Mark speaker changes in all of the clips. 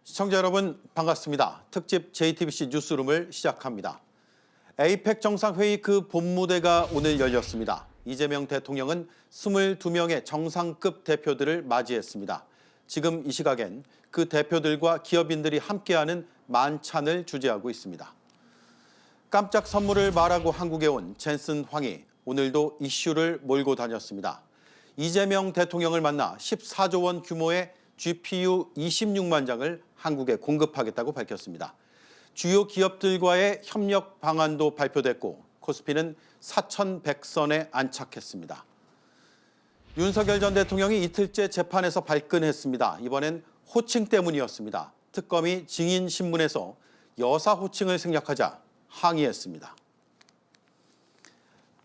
Speaker 1: 시청자 여러분 반갑습니다. 특집 JTBC 뉴스룸을 시작합니다. 에이펙 정상회의 그 본무대가 오늘 열렸습니다. 이재명 대통령은 22명의 정상급 대표들을 맞이했습니다. 지금 이 시각엔 그 대표들과 기업인들이 함께하는 만찬을 주재하고 있습니다. 깜짝 선물을 말하고 한국에 온 젠슨 황이 오늘도 이슈를 몰고 다녔습니다. 이재명 대통령을 만나 14조 원 규모의 GPU 26만 장을 한국에 공급하겠다고 밝혔습니다. 주요 기업들과의 협력 방안도 발표됐고 코스피는 4,100선에 안착했습니다. 윤석열 전 대통령이 이틀째 재판에서 발끈했습니다. 이번엔 호칭 때문이었습니다. 특검이 증인신문에서 여사 호칭을 생략하자 항의했습니다.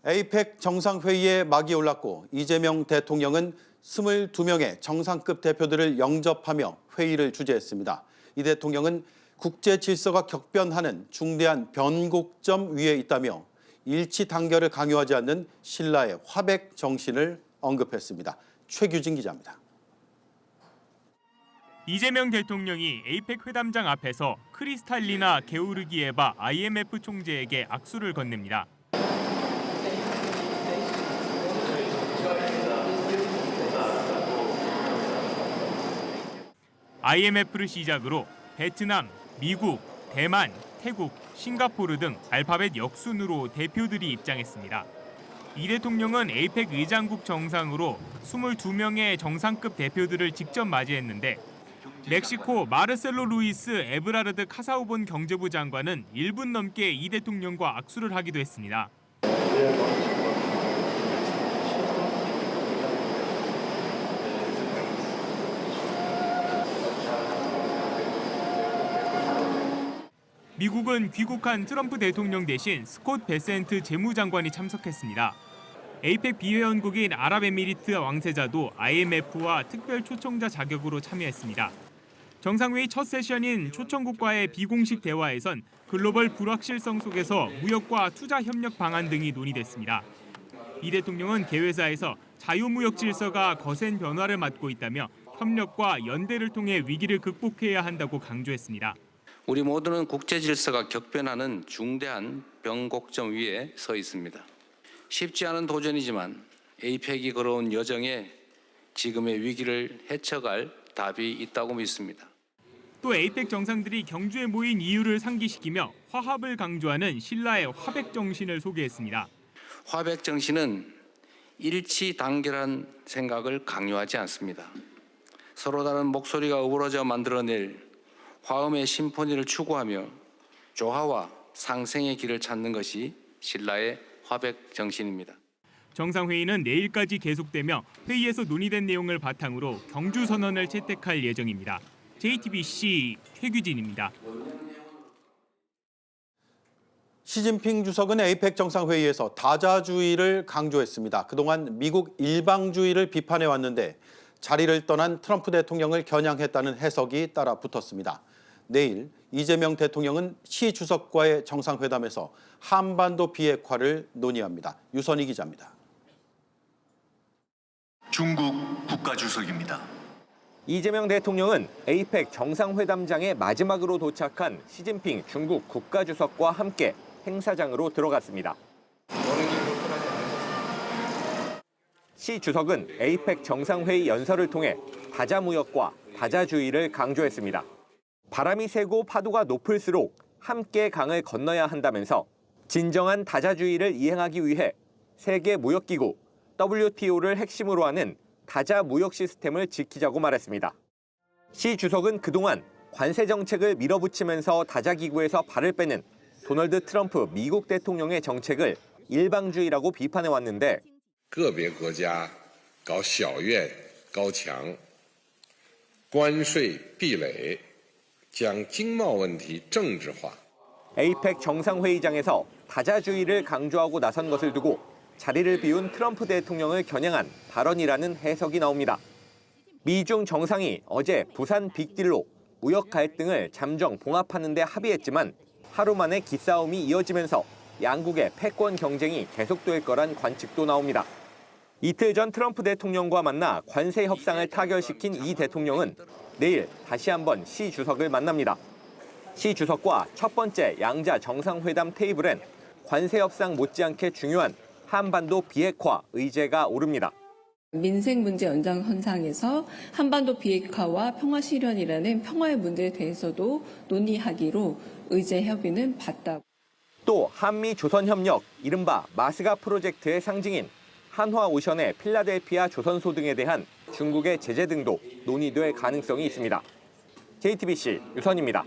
Speaker 1: 에이펙 정상회의에 막이 올랐고 이재명 대통령은 22명의 정상급 대표들을 영접하며 회의를 주재했습니다. 이 대통령은 국제 질서가 격변하는 중대한 변곡점 위에 있다며 일치 단결을 강요하지 않는 신라의 화백 정신을 언급했습니다. 최규진 기자입니다.
Speaker 2: 이재명 대통령이 에이펙 회담장 앞에서 크리스탈리나 게오르기에바 IMF 총재에게 악수를 건넵니다. IMF를 시작으로 베트남, 미국, 대만, 태국, 싱가포르 등 알파벳 역순으로 대표들이 입장했습니다. 이 대통령은 에이펙 의장국 정상으로 22명의 정상급 대표들을 직접 맞이했는데 멕시코 마르셀로 루이스 에브라르드 카사우본 경제부 장관은 1분 넘게 이 대통령과 악수를 하기도 했습니다. 미국은 귀국한 트럼프 대통령 대신 스콧 베센트 재무장관이 참석했습니다. 에이펙 비회원국인 아랍에미리트 왕세자도 IMF와 특별 초청자 자격으로 참여했습니다. 정상회의 첫 세션인 초청국과의 비공식 대화에선 글로벌 불확실성 속에서 무역과 투자 협력 방안 등이 논의됐습니다. 이 대통령은 개회사에서 자유무역 질서가 거센 변화를 맞고 있다며 협력과 연대를 통해 위기를 극복해야 한다고 강조했습니다.
Speaker 3: 우리 모두는 국제 질서가 격변하는 중대한 변곡점 위에 서 있습니다. 쉽지 않은 도전이지만 에이펙이 걸어온 여정에 지금의 위기를 헤쳐갈 답이 있다고 믿습니다.
Speaker 2: 또 에이펙 정상들이 경주에 모인 이유를 상기시키며 화합을 강조하는 신라의 화백 정신을 소개했습니다.
Speaker 3: 화백 정신은 일치 단결한 생각을 강요하지 않습니다. 서로 다른 목소리가 어우러져 만들어낼 화음의 심포니를 추구하며 조화와 상생의 길을 찾는 것이 신라의 화백 정신입니다.
Speaker 2: 정상회의는 내일까지 계속되며 회의에서 논의된 내용을 바탕으로 경주 선언을 채택할 예정입니다. JTBC 최규진입니다.
Speaker 1: 시진핑 주석은 에이펙 정상회의에서 다자주의를 강조했습니다. 그동안 미국 일방주의를 비판해왔는데 자리를 떠난 트럼프 대통령을 겨냥했다는 해석이 따라 붙었습니다. 내일 이재명 대통령은 시 주석과의 정상회담에서 한반도 비핵화를 논의합니다. 유선희 기자입니다.
Speaker 4: 중국 국가주석입니다.
Speaker 5: 이재명 대통령은 에이펙 정상회담장에 마지막으로 도착한 시진핑 중국 국가주석과 함께 행사장으로 들어갔습니다. 시 주석은 에이펙 정상회의 연설을 통해 다자무역과 다자주의를 강조했습니다. 바람이 세고 파도가 높을수록 함께 강을 건너야 한다면서 진정한 다자주의를 이행하기 위해 세계무역기구 WTO를 핵심으로 하는 다자무역 시스템을 지키자고 말했습니다. 시 주석은 그동안 관세 정책을 밀어붙이면서 다자기구에서 발을 빼는 도널드 트럼프 미국 대통령의 정책을 일방주의라고 비판해왔는데
Speaker 6: 个别国家搞小院高墙，关税壁垒，将经贸问题政治化。
Speaker 5: 에이펙 정상회의장에서 다자주의를 강조하고 나선 것을 두고 자리를 비운 트럼프 대통령을 겨냥한 발언이라는 해석이 나옵니다. 미중 정상이 어제 부산 빅딜로 무역 갈등을 잠정 봉합하는 데 합의했지만 하루 만에 기싸움이 이어지면서 양국의 패권 경쟁이 계속될 거란 관측도 나옵니다. 이틀 전 트럼프 대통령과 만나 관세 협상을 타결시킨 이 대통령은 내일 다시 한번 시 주석을 만납니다. 시 주석과 첫 번째 양자 정상회담 테이블엔 관세 협상 못지않게 중요한 한반도 비핵화 의제가 오릅니다.
Speaker 7: 민생 문제 연장선상에서 한반도 비핵화와 평화 실현이라는 평화의 문제에 대해서도 논의하기로 의제 협의는 봤다.
Speaker 5: 또 한미 조선협력, 이른바 마스가 프로젝트의 상징인 한화오션의 필라델피아 조선소 등에 대한 중국의 제재 등도 논의될 가능성이 있습니다. JTBC 유선입니다.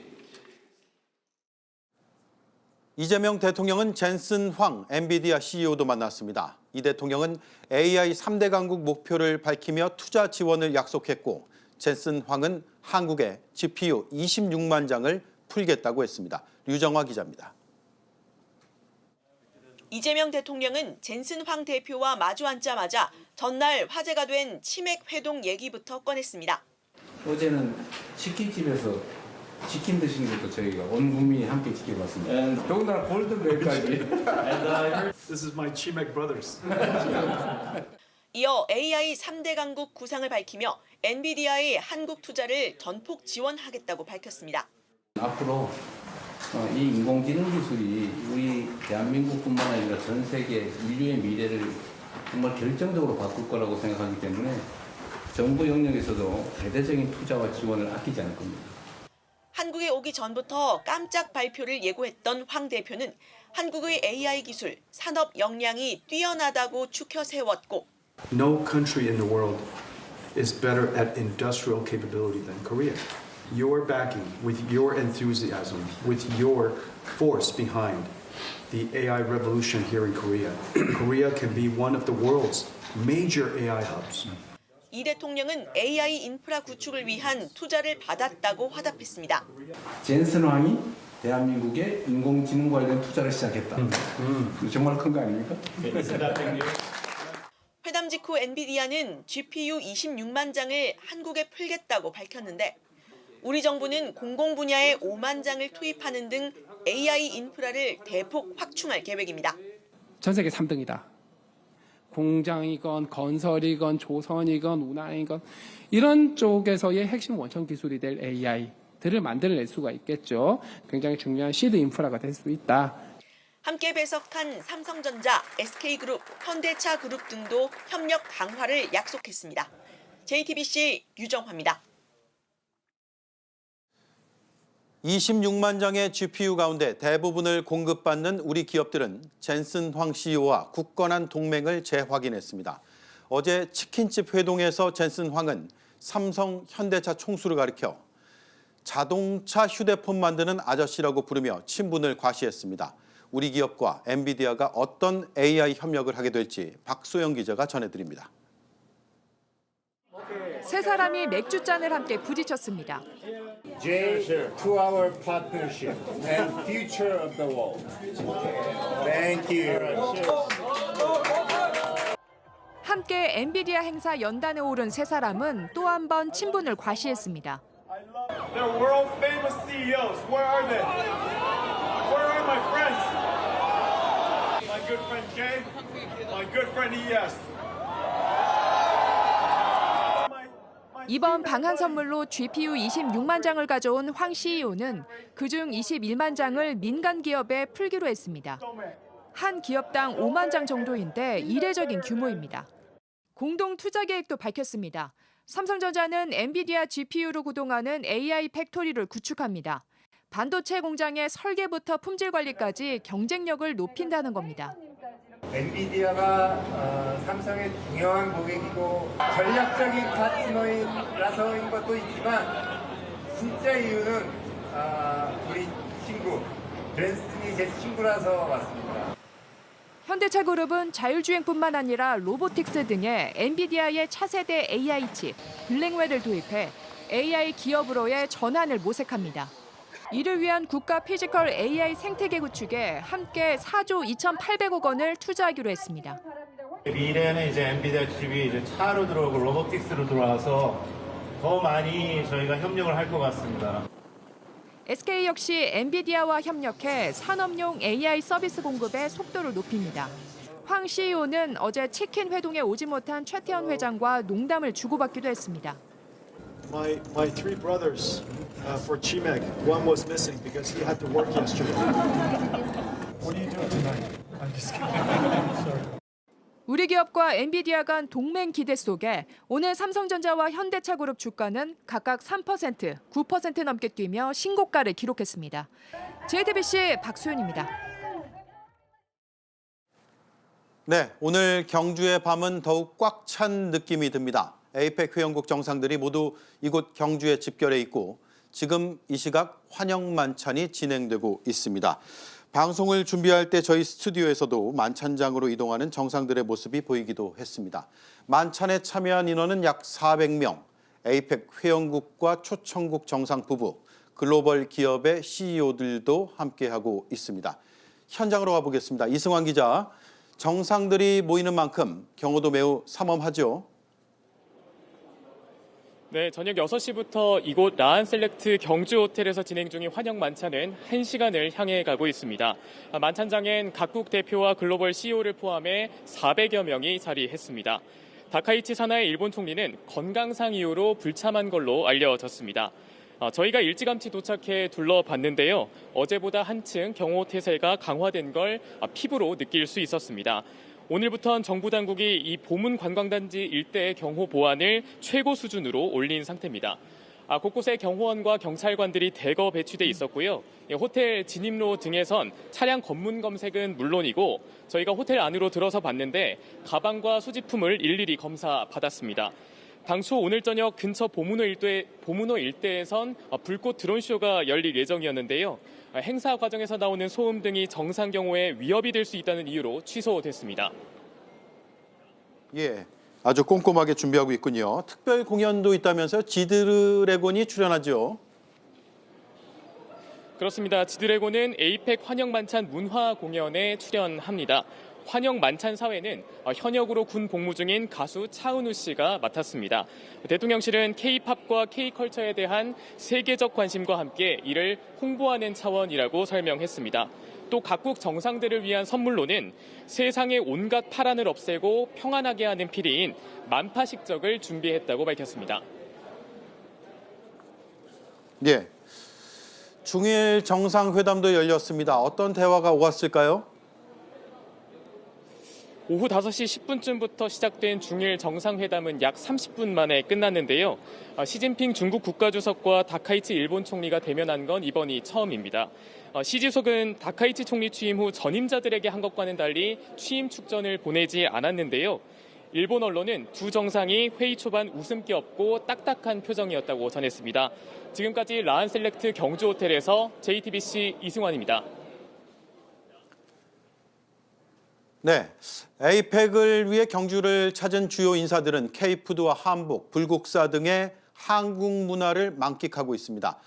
Speaker 1: 이재명 대통령은 젠슨 황 엔비디아 CEO도 만났습니다. 이 대통령은 AI 3대 강국 목표를 밝히며 투자 지원을 약속했고 젠슨 황은 한국에 GPU 26만 장을 풀겠다고 했습니다. 류정화 기자입니다.
Speaker 8: 이재명 대통령은 젠슨 황 대표와 마주 앉자마자 전날 화제가 된 치맥 회동 얘기부터 꺼냈습니다.
Speaker 3: 어제는 치킨집에서 치킨 드시는 것도 저희가 온 국민이 함께 지켜봤습니다. 더군다나 골든벨까지.
Speaker 9: This is my Chimek brothers.
Speaker 8: 이어 AI 3대 강국 구상을 밝히며 엔비디아의 한국 투자를 전폭 지원하겠다고 밝혔습니다.
Speaker 3: 앞으로 이 인공지능 기술이 우리 대한민국뿐만 아니라 전 세계 인류의 미래를 정말 결정적으로 바꿀 거라고 생각하기 때문에 정부 영역에서도 대대적인 투자와 지원을 아끼지 않을 겁니다.
Speaker 8: 한국에 오기 전부터 깜짝 발표를 예고했던 황 대표는 한국의 AI 기술, 산업 역량이 뛰어나다고 추켜 세웠고
Speaker 9: No country in the world is better at industrial capability than Korea. Your backing, with your enthusiasm, with your force behind the AI revolution here in Korea, Korea can be one of the world's major AI hubs.
Speaker 8: 이 대통령은 AI 인프라 구축을 위한 투자를 받았다고 화답했습니다.
Speaker 3: 젠슨 황이 대한민국의 인공지능 관련 투자를 시작했다. 정말 큰 거 아닙니까?
Speaker 8: 회담 직후 엔비디아는 GPU 26만 장을 한국에 풀겠다고 밝혔는데 우리 정부는 공공 분야에 5만 장을 투입하는 등 AI 인프라를 대폭 확충할 계획입니다.
Speaker 10: 전 세계 3등이다. 공장이건 건설이건 조선이건 운항이건 이런 쪽에서의 핵심 원천 기술이 될 AI들을 만들어낼 수가 있겠죠. 굉장히 중요한 시드 인프라가 될 수 있다.
Speaker 8: 함께 배석한 삼성전자, SK그룹, 현대차그룹 등도 협력 강화를 약속했습니다. JTBC 유정화입니다.
Speaker 1: 26만 장의 GPU 가운데 대부분을 공급받는 우리 기업들은 젠슨 황 CEO와 굳건한 동맹을 재확인했습니다. 어제 치킨집 회동에서 젠슨 황은 삼성, 현대차 총수를 가리켜 자동차 휴대폰 만드는 아저씨라고 부르며 친분을 과시했습니다. 우리 기업과 엔비디아가 어떤 AI 협력을 하게 될지 박소영 기자가 전해드립니다.
Speaker 11: 세 사람이 맥주잔을 함께 부딪혔습니다.
Speaker 12: J to our partnership and future of the world. Thank you.
Speaker 11: 함께 엔비디아 행사 연단에 오른 세 사람은 또 한 번 친분을 과시했습니다.
Speaker 12: They're world famous CEOs. Where are they? Where are my friends? My good friend Jay, my good friend ES.
Speaker 11: 이번 방한 선물로 GPU 26만 장을 가져온 황 CEO는 그중 21만 장을 민간 기업에 풀기로 했습니다. 한 기업당 5만 장 정도인데 이례적인 규모입니다. 공동 투자 계획도 밝혔습니다. 삼성전자는 엔비디아 GPU로 구동하는 AI 팩토리를 구축합니다. 반도체 공장의 설계부터 품질 관리까지 경쟁력을 높인다는 겁니다.
Speaker 12: 엔비디아가 삼성의 중요한 고객이고 전략적인 파트너라서인 것도 있지만 진짜 이유는 우리 친구 벤슨이 제 친구라서 왔습니다.
Speaker 11: 현대차그룹은 자율주행뿐만 아니라 로보틱스 등의 엔비디아의 차세대 AI 칩 블랙웰을 도입해 AI 기업으로의 전환을 모색합니다. 이를 위한 국가 피지컬 AI 생태계 구축에 함께 4조 2,800억 원을 투자하기로 했습니다.
Speaker 13: 미래는 이제 엔비디아 칩이 이제 차로 들어오고 로보틱스로 들어와서 더 많이 저희가 협력을 할 것 같습니다.
Speaker 11: SK 역시 엔비디아와 협력해 산업용 AI 서비스 공급의 속도를 높입니다. 황 CEO는 어제 치킨 회동에 오지 못한 최태원 회장과 농담을 주고받기도 했습니다.
Speaker 9: My three brothers for Chimeg. One was missing because he had to work yesterday. What are you doing tonight? I'm just kidding. Sorry.
Speaker 11: 우리 기업과 엔비디아 간 동맹 기대 속에 오늘 삼성전자와 현대차그룹 주가는 각각 3%, 9% 넘게 뛰며 신고가를 기록했습니다. JTBC 박수연입니다.
Speaker 1: 네, 오늘 경주의 밤은 더욱 꽉 찬 느낌이 듭니다. 에이펙 회원국 정상들이 모두 이곳 경주에 집결해 있고 지금 이 시각 환영 만찬이 진행되고 있습니다. 방송을 준비할 때 저희 스튜디오에서도 만찬장으로 이동하는 정상들의 모습이 보이기도 했습니다. 만찬에 참여한 인원은 약 400명, 에이펙 회원국과 초청국 정상 부부, 글로벌 기업의 CEO들도 함께하고 있습니다. 현장으로 가보겠습니다. 이승환 기자, 정상들이 모이는 만큼 경호도 매우 삼엄하죠?
Speaker 14: 네, 저녁 6시부터 이곳 라안셀렉트 경주 호텔에서 진행 중인 환영 만찬은 1시간을 향해 가고 있습니다. 만찬장엔 각국 대표와 글로벌 CEO를 포함해 400여 명이 자리했습니다. 다카이치 사나의 일본 총리는 건강상 이유로 불참한 걸로 알려졌습니다. 저희가 일찌감치 도착해 둘러봤는데요. 어제보다 한층 경호 태세가 강화된 걸 피부로 느낄 수 있었습니다. 오늘부터는 정부 당국이 이 보문 관광단지 일대의 경호 보안을 최고 수준으로 올린 상태입니다. 곳곳에 경호원과 경찰관들이 대거 배치돼 있었고요. 호텔 진입로 등에선 차량 검문 검색은 물론이고 저희가 호텔 안으로 들어서 봤는데 가방과 소지품을 일일이 검사받았습니다. 당초 오늘 저녁 근처 보문호 일대에선 불꽃 드론쇼가 열릴 예정이었는데요. 행사 과정에서 나오는 소음 등이 정상 경호에 위협이 될 수 있다는 이유로 취소됐습니다.
Speaker 1: 예, 아주 꼼꼼하게 준비하고 있군요. 특별 공연도 있다면서요? 지드래곤이 출연하죠?
Speaker 14: 그렇습니다. 지드래곤은 에이펙 환영 만찬 문화 공연에 출연합니다. 환영 만찬 사회는 현역으로 군 복무 중인 가수 차은우 씨가 맡았습니다. 대통령실은 K-팝과 K-컬처에 대한 세계적 관심과 함께 이를 홍보하는 차원이라고 설명했습니다. 또 각국 정상들을 위한 선물로는 세상의 온갖 파란을 없애고 평안하게 하는 피리인 만파식적을 준비했다고 밝혔습니다.
Speaker 1: 예, 중일 정상회담도 열렸습니다. 어떤 대화가 오갔을까요?
Speaker 14: 오후 5시 10분쯤부터 시작된 중일 정상회담은 약 30분 만에 끝났는데요. 시진핑 중국 국가주석과 다카이치 일본 총리가 대면한 건 이번이 처음입니다. 시 주석은 다카이치 총리 취임 후 전임자들에게 한 것과는 달리 취임 축전을 보내지 않았는데요. 일본 언론은 두 정상이 회의 초반 웃음기 없고 딱딱한 표정이었다고 전했습니다. 지금까지 라안셀렉트 경주 호텔에서 JTBC 이승환입니다.
Speaker 1: 네, 에이펙을 위해 경주를 찾은 주요 인사들은 K푸드와 한복, 불국사 등의 한국 문화를 만끽하고 있습니다.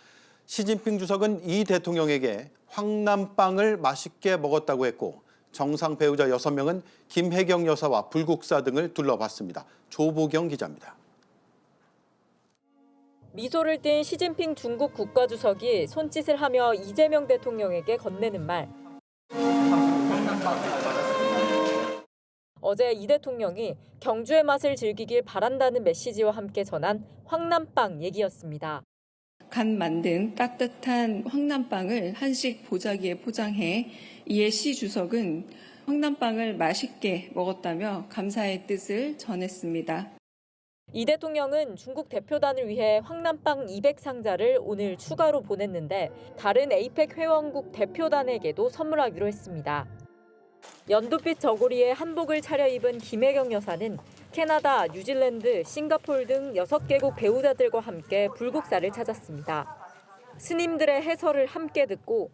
Speaker 1: 시진핑 주석은 이 대통령에게 황남빵을 맛있게 먹었다고 했고 정상 배우자 6명은 김혜경 여사와 불국사 등을 둘러봤습니다. 조보경 기자입니다.
Speaker 15: 미소를 띤 시진핑 중국 국가주석이 손짓을 하며 이재명 대통령에게 건네는 말. 어제 이 대통령이 경주의 맛을 즐기길 바란다는 메시지와 함께 전한 황남빵 얘기였습니다.
Speaker 7: 간 만든 따뜻한 황남빵을 한식 보자기에 포장해 이에 시 주석은 황남빵을 맛있게 먹었다며 감사의 뜻을 전했습니다.
Speaker 15: 이 대통령은 중국 대표단을 위해 황남빵 200상자를 오늘 추가로 보냈는데 다른 에이펙 회원국 대표단에게도 선물하기로 했습니다. 연두빛 저고리에 한복을 차려입은 김혜경 여사는 캐나다, 뉴질랜드, 싱가포르 등 6개국 배우자들과 함께 불국사를 찾았습니다. 스님들의 해설을 함께 듣고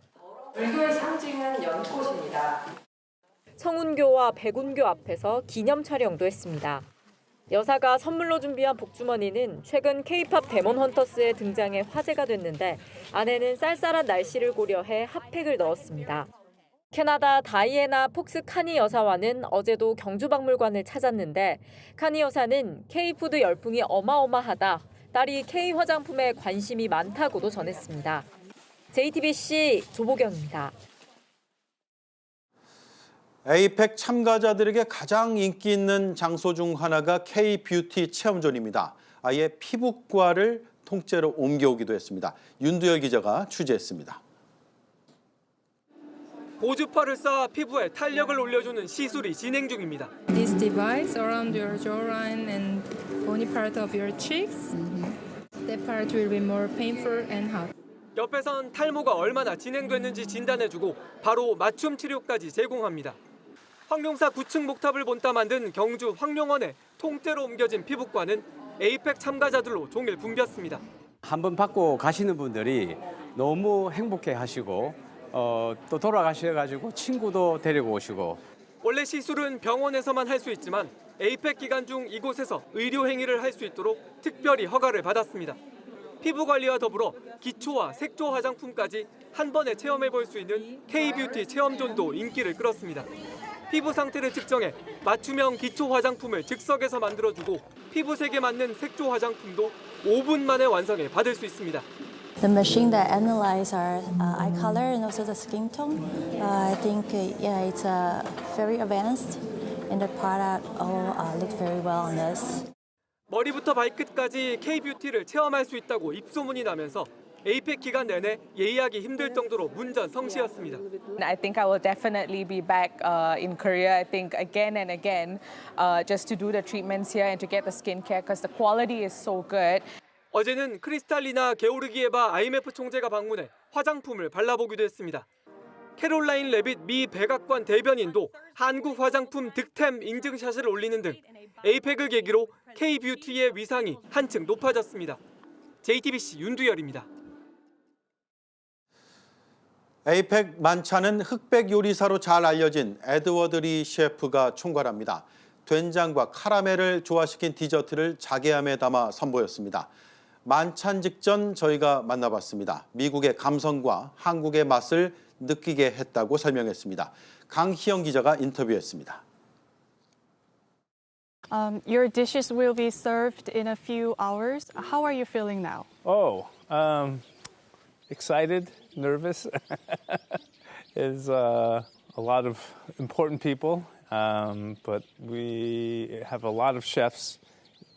Speaker 16: 불교의 상징은 연꽃입니다.
Speaker 15: 성운교와 백운교 앞에서 기념 촬영도 했습니다. 여사가 선물로 준비한 복주머니는 최근 K-팝 데몬 헌터스에 등장해 화제가 됐는데 안에는 쌀쌀한 날씨를 고려해 핫팩을 넣었습니다. 캐나다 다이애나 폭스 카니 여사와는 어제도 경주박물관을 찾았는데 카니 여사는 K푸드 열풍이 어마어마하다, 딸이 K 화장품에 관심이 많다고도 전했습니다. JTBC 조보경입니다.
Speaker 1: 에이펙 참가자들에게 가장 인기 있는 장소 중 하나가 K-뷰티 체험존입니다. 아예 피부과를 통째로 옮겨오기도 했습니다. 윤두열 기자가 취재했습니다.
Speaker 17: 고주파를 쏴 피부에 탄력을 올려주는 시술이 진행 중입니다.
Speaker 16: This device around your jawline and bony part of your cheeks. That part will be more painful and hot.
Speaker 17: 옆에선 탈모가 얼마나 진행됐는지 진단해주고 바로 맞춤 치료까지 제공합니다. 황룡사 9층 목탑을 본따 만든 경주 황룡원에 통째로 옮겨진 피부과는 에이펙 참가자들로 종일 붐볐습니다.
Speaker 18: 한번 받고 가시는 분들이 너무 행복해 하시고 또 돌아가셔가지고 친구도 데리고 오시고.
Speaker 17: 원래 시술은 병원에서만 할 수 있지만 에이펙 기간 중 이곳에서 의료 행위를 할 수 있도록 특별히 허가를 받았습니다. 피부 관리와 더불어 기초와 색조 화장품까지 한 번에 체험해 볼 수 있는 K-뷰티 체험존도 인기를 끌었습니다. 피부 상태를 측정해 맞춤형 기초 화장품을 즉석에서 만들어주고 피부색에 맞는 색조 화장품도 5분 만에 완성해 받을 수 있습니다.
Speaker 19: The machine that analyzes our eye color and also the skin tone, I think it's very advanced, and the product all look very well on us.
Speaker 17: 머리부터 발끝까지 K-뷰티를 체험할 수 있다고 입소문이 나면서 에이펙 기간 내내 예의하기 힘들 정도로 문전성시였습니다.
Speaker 20: I think I will definitely be back in Korea. I think again and again, just to do the treatments here and to get the skincare because the quality is so good.
Speaker 17: 어제는 크리스탈리나 게오르기에바 IMF 총재가 방문해 화장품을 발라보기도 했습니다. 캐롤라인 레빗 미 백악관 대변인도 한국 화장품 득템 인증샷을 올리는 등 에이펙을 계기로 K-뷰티의 위상이 한층 높아졌습니다. JTBC 윤두열입니다.
Speaker 1: 에이펙 만찬은 흑백 요리사로 잘 알려진 에드워드 리 셰프가 총괄합니다. 된장과 카라멜을 조화시킨 디저트를 자개함에 담아 선보였습니다. 만찬 직전 저희가 만나봤습니다. 미국의 감성과 한국의 맛을 느끼게 했다고 설명했습니다. 강희영 기자가 인터뷰했습니다.
Speaker 21: Your dishes will be served in a few hours. How are you feeling now?
Speaker 22: Oh, excited, nervous. There's a lot of important people, but we have a lot of chefs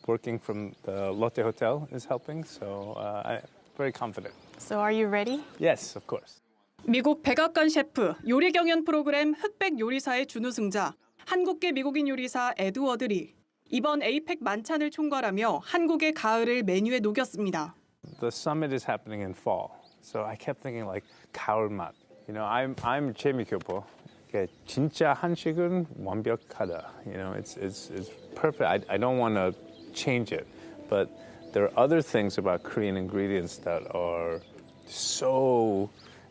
Speaker 22: working from the Lotte Hotel is helping, so I'm very confident.
Speaker 21: So are you ready?
Speaker 22: Yes, of course.
Speaker 21: 미국 백악관 셰프 요리 경연 프로그램 흑백 요리사의 준우승자 한국계 미국인 요리사 에드워드 리. 이번 에이펙 만찬을 총괄하며 한국의 가을을 메뉴에 녹였습니다.
Speaker 22: The summit is happening in fall, so I kept thinking like 가을 맛. You know, I'm 재미있고 진짜 한식은 완벽하다. You know, it's perfect. I don't want to change it, but there are other things about Korean ingredients that are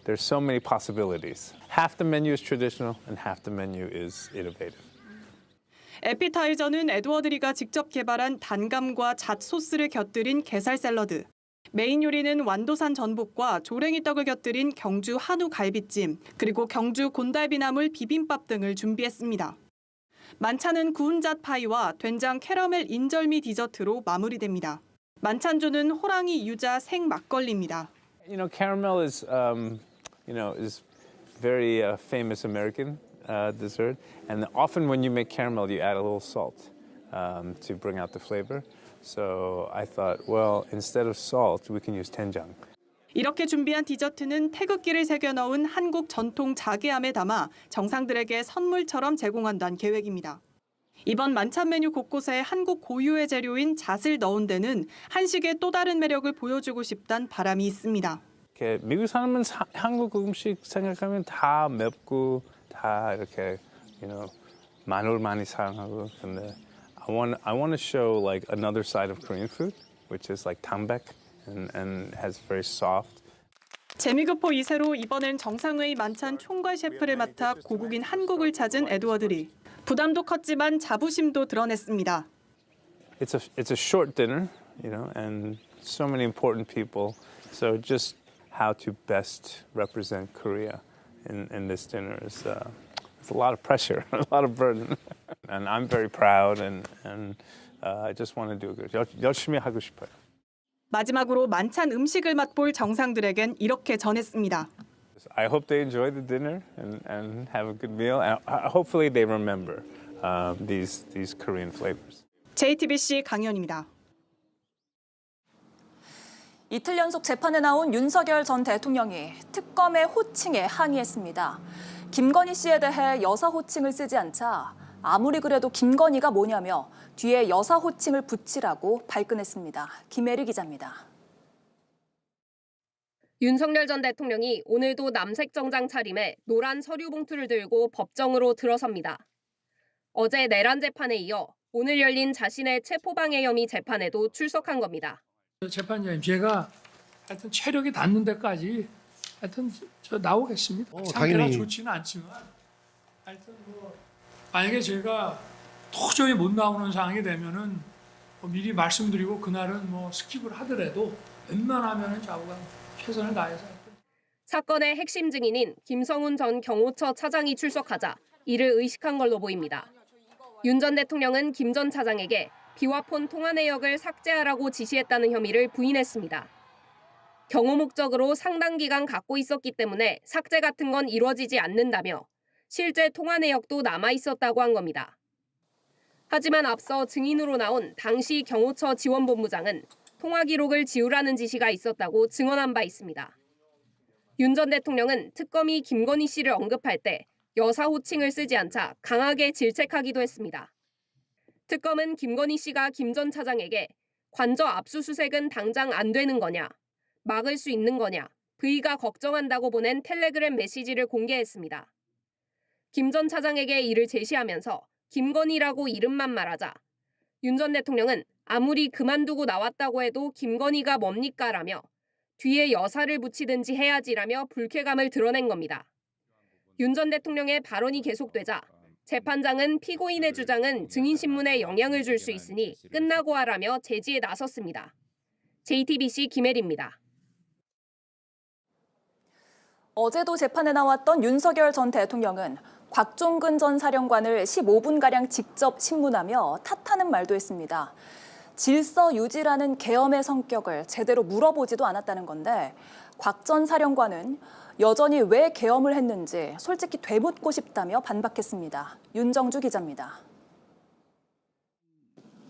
Speaker 22: there's so many possibilities. Half the menu is traditional and half the menu is innovative.
Speaker 21: 에피타이저는 에드워드 리가 직접 개발한 단감과 잣 소스를 곁들인 게살 샐러드. 메인 요리는 완도산 전복과 조랭이 떡을 곁들인 경주 한우 갈비찜, 그리고 경주 곤달비나물 비빔밥 등을 준비했습니다. 만찬은 구운 잣 파이와 된장 캐러멜 인절미 디저트로 마무리됩니다. 만찬주는 호랑이 유자 생 막걸리입니다.
Speaker 22: You know, caramel is is very famous American dessert, and often when you make caramel, you add a little salt to bring out the flavor. So I thought, well, instead of salt, we can use 된장.
Speaker 21: 이렇게 준비한 디저트는 태극기를 새겨 넣은 한국 전통 자개함에 담아 정상들에게 선물처럼 제공한다는 계획입니다. 이번 만찬 메뉴 곳곳에 한국 고유의 재료인 잣을 넣은 데는 한식의 또 다른 매력을 보여주고 싶다는 바람이 있습니다.
Speaker 22: 미국 사람은 한국 음식 생각하면 다 맵고 다 이렇게 마늘 많이 사용하고 근데 I want to show like another side of Korean food, which is like 담백 and has very soft.
Speaker 21: 재미교포 2세로 이번엔 정상회의 만찬 총괄 셰프를 맡아 고국인 한국을 찾은 에드워드 리. 부담도 컸지만 자부심도 드러냈습니다.
Speaker 22: It's a short dinner, and so many important people. So just how to best represent Korea in this dinner is it's a lot of pressure, a lot of burden. And I'm very proud and I just want to do good. 열심히 하고 싶어요.
Speaker 21: 마지막으로 만찬 음식을 맛볼 정상들에겐 이렇게 전했습니다.
Speaker 22: I hope they enjoy the dinner and have a good meal. And hopefully they remember these Korean flavors.
Speaker 21: JTBC 강연입니다.
Speaker 2: 이틀 연속 재판에 나온 윤석열 전 대통령이 특검의 호칭에 항의했습니다. 김건희 씨에 대해 여사 호칭을 쓰지 않자 아무리 그래도 김건희가 뭐냐며 뒤에 여사 호칭을 붙이라고 발끈했습니다. 김혜리 기자입니다.
Speaker 4: 윤석열 전 대통령이 오늘도 남색 정장 차림에 노란 서류 봉투를 들고 법정으로 들어섭니다. 어제 내란 재판에 이어 오늘 열린 자신의 체포방해 혐의 재판에도 출석한 겁니다.
Speaker 10: 재판장님, 제가 하여튼 체력이 닿는 데까지 하여튼 저 나오겠습니다. 상태가
Speaker 23: 당연히.
Speaker 10: 좋지는 않지만 하여튼 만약에 제가 도저히 못 나오는 상황이 되면은 미리 말씀드리고 그날은 스킵을 하더라도 웬만하면은 좌우가 최선을 다해서.
Speaker 4: 사건의 핵심 증인인 김성훈 전 경호처 차장이 출석하자 이를 의식한 걸로 보입니다. 윤 전 대통령은 김 전 차장에게 비화폰 통화 내역을 삭제하라고 지시했다는 혐의를 부인했습니다. 경호 목적으로 상당 기간 갖고 있었기 때문에 삭제 같은 건 이루어지지 않는다며 실제 통화 내역도 남아 있었다고 한 겁니다. 하지만 앞서 증인으로 나온 당시 경호처 지원본부장은 통화 기록을 지우라는 지시가 있었다고 증언한 바 있습니다. 윤 전 대통령은 특검이 김건희 씨를 언급할 때 여사 호칭을 쓰지 않자 강하게 질책하기도 했습니다. 특검은 김건희 씨가 김 전 차장에게 관저 압수수색은 당장 안 되는 거냐, 막을 수 있는 거냐, V가 걱정한다고 보낸 텔레그램 메시지를 공개했습니다. 김 전 차장에게 이를 제시하면서 김건희라고 이름만 말하자 윤 전 대통령은 아무리 그만두고 나왔다고 해도 김건희가 뭡니까? 라며 뒤에 여사를 붙이든지 해야지라며 불쾌감을 드러낸 겁니다. 윤 전 대통령의 발언이 계속되자 재판장은 피고인의 주장은 증인신문에 영향을 줄 수 있으니 끝나고 하라며 제지에 나섰습니다. JTBC 김혜리입니다.
Speaker 2: 어제도 재판에 나왔던 윤석열 전 대통령은 곽종근 전 사령관을 15분가량 직접 신문하며 탓하는 말도 했습니다. 질서 유지라는 계엄의 성격을 제대로 물어보지도 않았다는 건데 곽 전 사령관은 여전히 왜 계엄을 했는지 솔직히 되묻고 싶다며 반박했습니다. 윤정주 기자입니다.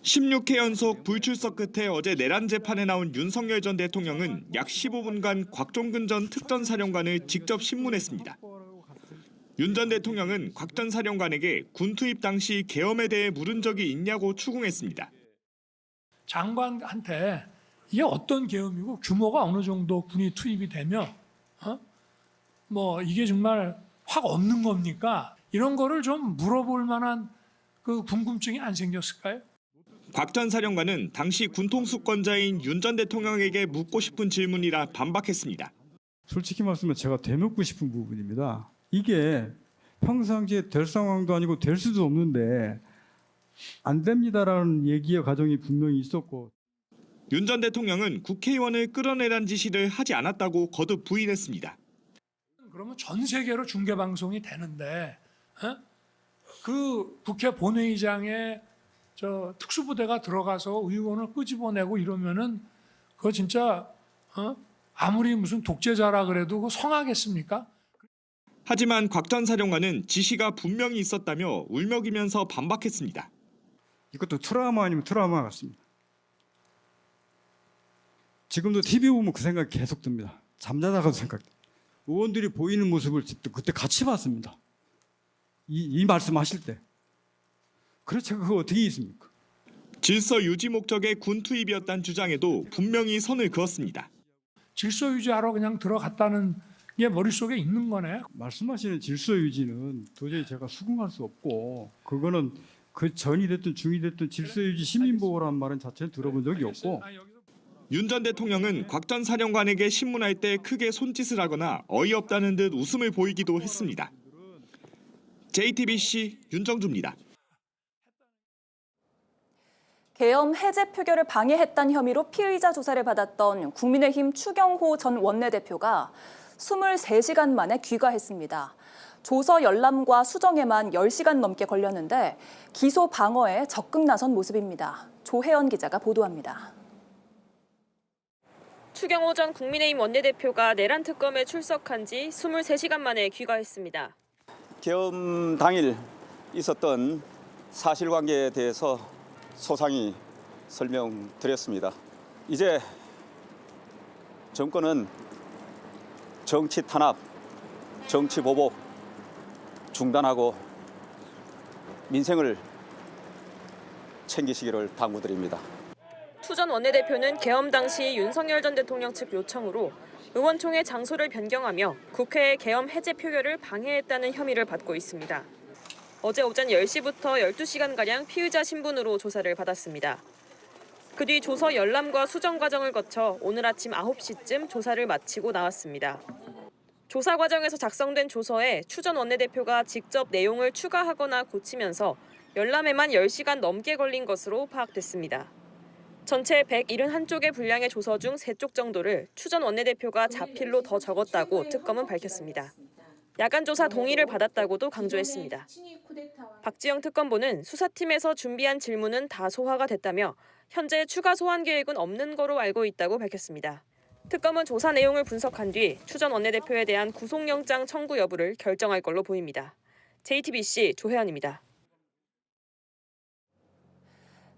Speaker 24: 16회 연속 불출석 끝에 어제 내란 재판에 나온 윤석열 전 대통령은 약 15분간 곽종근 전 특전사령관을 직접 신문했습니다. 윤 전 대통령은 곽 전 사령관에게 군 투입 당시 계엄에 대해 물은 적이 있냐고 추궁했습니다.
Speaker 10: 장관한테 이게 어떤 계엄이고 규모가 어느 정도 군이 투입이 되면 이게 정말 확 없는 겁니까? 이런 거를 좀 물어볼 만한 그 궁금증이 안 생겼을까요?
Speaker 24: 곽 전 사령관은 당시 군통수권자인 윤 전 대통령에게 묻고 싶은 질문이라 반박했습니다.
Speaker 25: 솔직히 말씀하면 제가 되묻고 싶은 부분입니다. 이게 평상시에 될 상황도 아니고 될 수도 없는데 안 됩니다라는 얘기의 과정이 분명히 있었고.
Speaker 24: 윤 전 대통령은 국회의원을 끌어내란 지시를 하지 않았다고 거듭 부인했습니다.
Speaker 10: 그러면 전 세계로 중계방송이 되는데 그 국회 본회의장에 특수부대가 들어가서 의원을 끄집어내고 이러면은 그거 진짜 아무리 무슨 독재자라 그래도 그거 성하겠습니까?
Speaker 24: 하지만 곽 전 사령관은 지시가 분명히 있었다며 울먹이면서 반박했습니다.
Speaker 25: 이것도 트라우마 아니면 트라우마 같습니다. 지금도 TV 보면 그 생각이 계속 듭니다. 잠자다가도 생각돼요. 의원들이 보이는 모습을 그때 같이 봤습니다. 이 말씀하실 때. 그래서 제가 그거 어떻게 있습니까?
Speaker 24: 질서 유지 목적의 군 투입이었다는 주장에도 분명히 선을 그었습니다.
Speaker 10: 질서 유지하러 그냥 들어갔다는 게 머릿속에 있는 거네.
Speaker 25: 말씀하시는 질서 유지는 도저히 제가 수긍할 수 없고 그거는 그 전이 됐든 중이 됐든 질서 유지 시민보호라는 말은 자체는 들어본 적이 없고.
Speaker 24: 윤 전 대통령은 곽 전 사령관에게 신문할 때 크게 손짓을 하거나 어이없다는 듯 웃음을 보이기도 했습니다. JTBC 윤정주입니다.
Speaker 2: 계엄 해제 표결을 방해했다는 혐의로 피의자 조사를 받았던 국민의힘 추경호 전 원내대표가 23시간 만에 귀가했습니다. 조서 열람과 수정에만 10시간 넘게 걸렸는데 기소 방어에 적극 나선 모습입니다. 조혜연 기자가 보도합니다.
Speaker 4: 추경호 전 국민의힘 원내대표가 내란 특검에 출석한 지 23시간 만에 귀가했습니다.
Speaker 26: 계엄 당일 있었던 사실관계에 대해서 소상히 설명드렸습니다. 이제 정권은 정치 탄압, 정치 보복 중단하고 민생을 챙기시기를 당부드립니다.
Speaker 15: 추 전 원내대표는 계엄 당시 윤석열 전 대통령 측 요청으로 의원총회 장소를 변경하며 국회의 계엄 해제 표결을 방해했다는 혐의를 받고 있습니다. 어제 오전 10시부터 12시간가량 피의자 신분으로 조사를 받았습니다. 그 뒤 조서 열람과 수정 과정을 거쳐 오늘 아침 9시쯤 조사를 마치고 나왔습니다. 조사 과정에서 작성된 조서에 추 전 원내대표가 직접 내용을 추가하거나 고치면서 열람에만 10시간 넘게 걸린 것으로 파악됐습니다. 전체 171쪽의 분량의 조서 중 3쪽 정도를 추 전 원내대표가 자필로 더 적었다고 특검은 밝혔습니다. 야간 조사 동의를 받았다고도 강조했습니다. 박지영 특검보는 수사팀에서 준비한 질문은 다 소화가 됐다며 현재 추가 소환 계획은 없는 거로 알고 있다고 밝혔습니다. 특검은 조사 내용을 분석한 뒤 추 전 원내대표에 대한 구속영장 청구 여부를 결정할 걸로 보입니다. JTBC 조혜연입니다.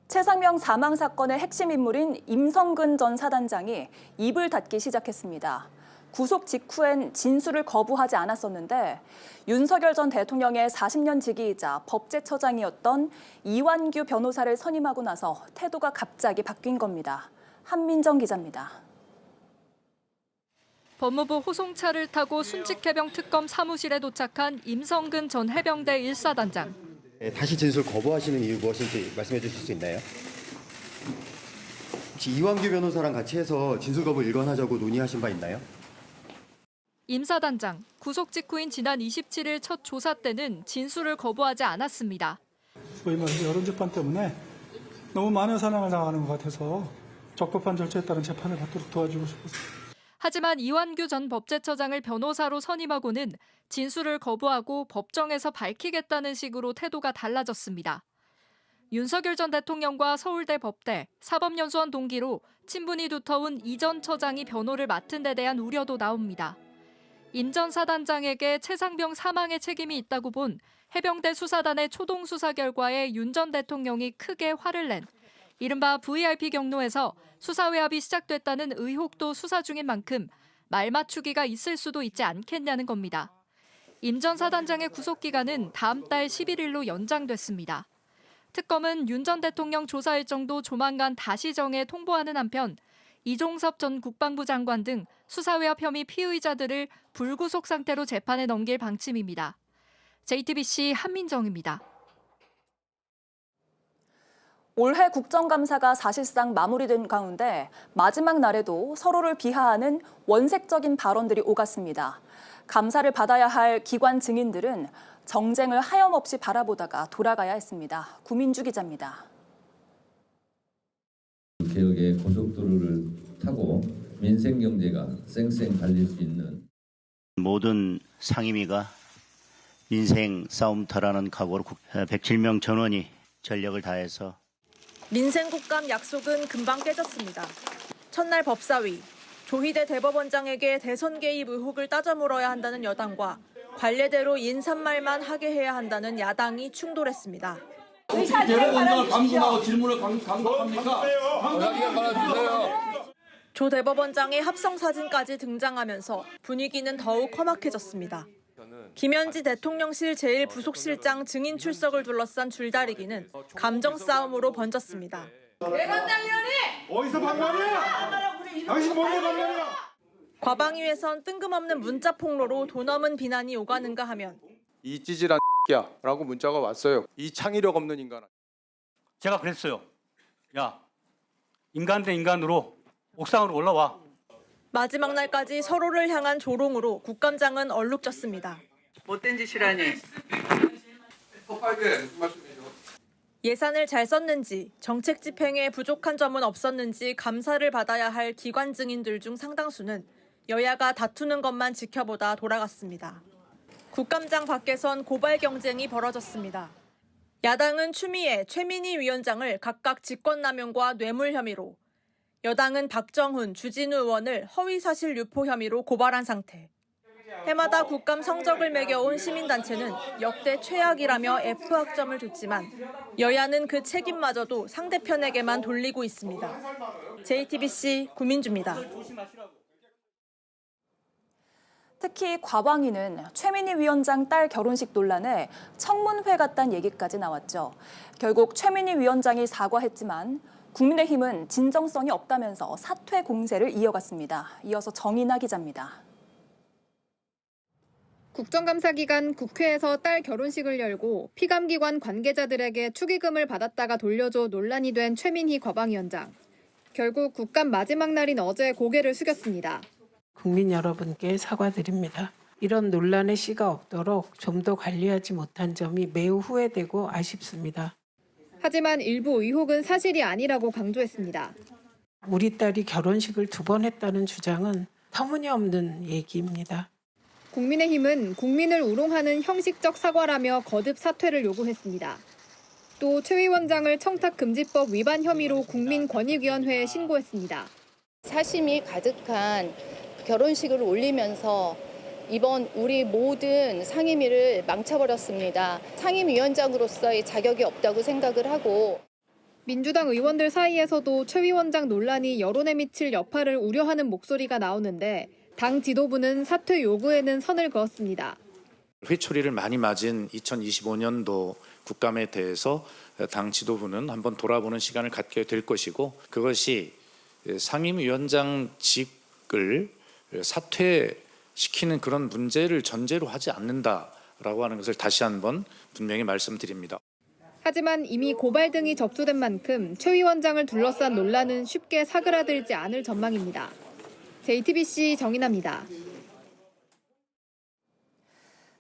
Speaker 2: 최상명 사망 사건의 핵심 인물인 임성근 전 사단장이 입을 닫기 시작했습니다. 구속 직후엔 진술을 거부하지 않았었는데 윤석열 전 대통령의 40년 지기이자 법제처장이었던 이완규 변호사를 선임하고 나서 태도가 갑자기 바뀐 겁니다. 한민정 기자입니다.
Speaker 3: 법무부 호송차를 타고 순직해병 특검 사무실에 도착한 임성근 전 해병대 1사단장.
Speaker 5: 다시 진술 거부하시는 이유 무엇인지 말씀해 주실 수 있나요? 혹시 이완규 변호사랑 같이 해서 진술 거부 일관하자고 논의하신 바 있나요?
Speaker 3: 임 사단장, 구속 직후인 지난 27일 첫 조사 때는 진술을 거부하지 않았습니다.
Speaker 6: 소위 말해서 여론재판 때문에 너무 많은 사랑을 당하는 것 같아서 적법한 절차에 따른 재판을 받도록 도와주고 싶었습니다.
Speaker 3: 하지만 이완규 전 법제처장을 변호사로 선임하고는 진술을 거부하고 법정에서 밝히겠다는 식으로 태도가 달라졌습니다. 윤석열 전 대통령과 서울대 법대, 사법연수원 동기로 친분이 두터운 이 전 처장이 변호를 맡은 데 대한 우려도 나옵니다. 임 전 사단장에게 최상병 사망의 책임이 있다고 본 해병대 수사단의 초동 수사 결과에 윤 전 대통령이 크게 화를 낸 이른바 VIP 경로에서 수사 외압이 시작됐다는 의혹도 수사 중인 만큼 말 맞추기가 있을 수도 있지 않겠냐는 겁니다. 임 전 사단장의 구속기간은 다음 달 11일로 연장됐습니다. 특검은 윤 전 대통령 조사 일정도 조만간 다시 정해 통보하는 한편 이종섭 전 국방부 장관 등 수사 외압 혐의 피의자들을 불구속 상태로 재판에 넘길 방침입니다. JTBC 한민정입니다.
Speaker 2: 올해 국정감사가 사실상 마무리된 가운데 마지막 날에도 서로를 비하하는 원색적인 발언들이 오갔습니다. 감사를 받아야 할 기관 증인들은 정쟁을 하염없이 바라보다가 돌아가야 했습니다. 구민주 기자입니다.
Speaker 8: 개혁의 고속도로를 타고 민생 경제가 쌩쌩 달릴 수 있는
Speaker 12: 모든 상임위가 민생 싸움터라는 각오로 107명 전원이 전력을 다해서
Speaker 15: 민생 국감 약속은 금방 깨졌습니다. 첫날 법사위, 조희대 대법원장에게 대선 개입 의혹을 따져 물어야 한다는 여당과 관례대로 인사말만 하게 해야 한다는 야당이 충돌했습니다.
Speaker 23: 대법원장을 감금하고 질문을 감독합니까?
Speaker 15: 조 대법원장의 합성 사진까지 등장하면서 분위기는 더욱 험악해졌습니다. 김현지 대통령실 제1부속실장 증인 출석을 둘러싼 줄다리기는 감정 싸움으로 번졌습니다.
Speaker 23: 대법원장이라니! 어디서 반말이야? 당신 뭔데 반말이야?
Speaker 15: 과방위에선 뜬금없는 문자 폭로로 돈없는 비난이 오가는가 하면
Speaker 27: 이 찌질한 X야 라고 문자가 왔어요. 이 창의력 없는 인간.
Speaker 28: 제가 그랬어요. 야, 인간 대 인간으로 옥상으로 올라와.
Speaker 15: 마지막 날까지 서로를 향한 조롱으로 국감장은 얼룩졌습니다.
Speaker 29: 못된 짓이라니.
Speaker 15: 예산을 잘 썼는지, 정책 집행에 부족한 점은 없었는지 감사를 받아야 할 기관 증인들 중 상당수는 여야가 다투는 것만 지켜보다 돌아갔습니다. 국감장 밖에선 고발 경쟁이 벌어졌습니다. 야당은 추미애, 최민희 위원장을 각각 직권남용과 뇌물 혐의로, 여당은 박정훈, 주진우 의원을 허위사실 유포 혐의로 고발한 상태. 해마다 국감 성적을 매겨온 시민단체는 역대 최악이라며 F학점을 줬지만 여야는 그 책임마저도 상대편에게만 돌리고 있습니다. JTBC 구민주입니다.
Speaker 2: 특히 과방위는 최민희 위원장 딸 결혼식 논란에 청문회 갔다는 얘기까지 나왔죠. 결국 최민희 위원장이 사과했지만 국민의힘은 진정성이 없다면서 사퇴 공세를 이어갔습니다. 이어서 정인아 기자입니다.
Speaker 4: 국정감사 기간 국회에서 딸 결혼식을 열고 피감기관 관계자들에게 축의금을 받았다가 돌려줘 논란이 된 최민희 과방위원장. 결국 국감 마지막 날인 어제 고개를 숙였습니다.
Speaker 7: 국민 여러분께 사과드립니다. 이런 논란의 씨가 없도록 좀 더 관리하지 못한 점이 매우 후회되고 아쉽습니다.
Speaker 4: 하지만 일부 의혹은 사실이 아니라고 강조했습니다.
Speaker 7: 우리 딸이 결혼식을 2번 했다는 주장은 터무니없는 얘기입니다.
Speaker 4: 국민의힘은 국민을 우롱하는 형식적 사과라며 거듭 사퇴를 요구했습니다. 또 최 위원장을 청탁금지법 위반 혐의로 국민권익위원회에 신고했습니다.
Speaker 9: 사심이 가득한 결혼식을 올리면서 이번 우리 모든 상임위를 망쳐버렸습니다. 상임위원장으로서의 자격이 없다고 생각을 하고.
Speaker 4: 민주당 의원들 사이에서도 최 위원장 논란이 여론에 미칠 여파를 우려하는 목소리가 나오는데 당 지도부는 사퇴 요구에는 선을 그었습니다.
Speaker 11: 회초리를 많이 맞은 2025년도 국감에 대해서 당 지도부는 한번 돌아보는 시간을 갖게 될 것이고 그것이 상임위원장직을 사퇴시키는 그런 문제를 전제로 하지 않는다라고 하는 것을 다시 한번 분명히 말씀드립니다.
Speaker 4: 하지만 이미 고발 등이 접수된 만큼 최 위원장을 둘러싼 논란은 쉽게 사그라들지 않을 전망입니다. JTBC 정인아입니다.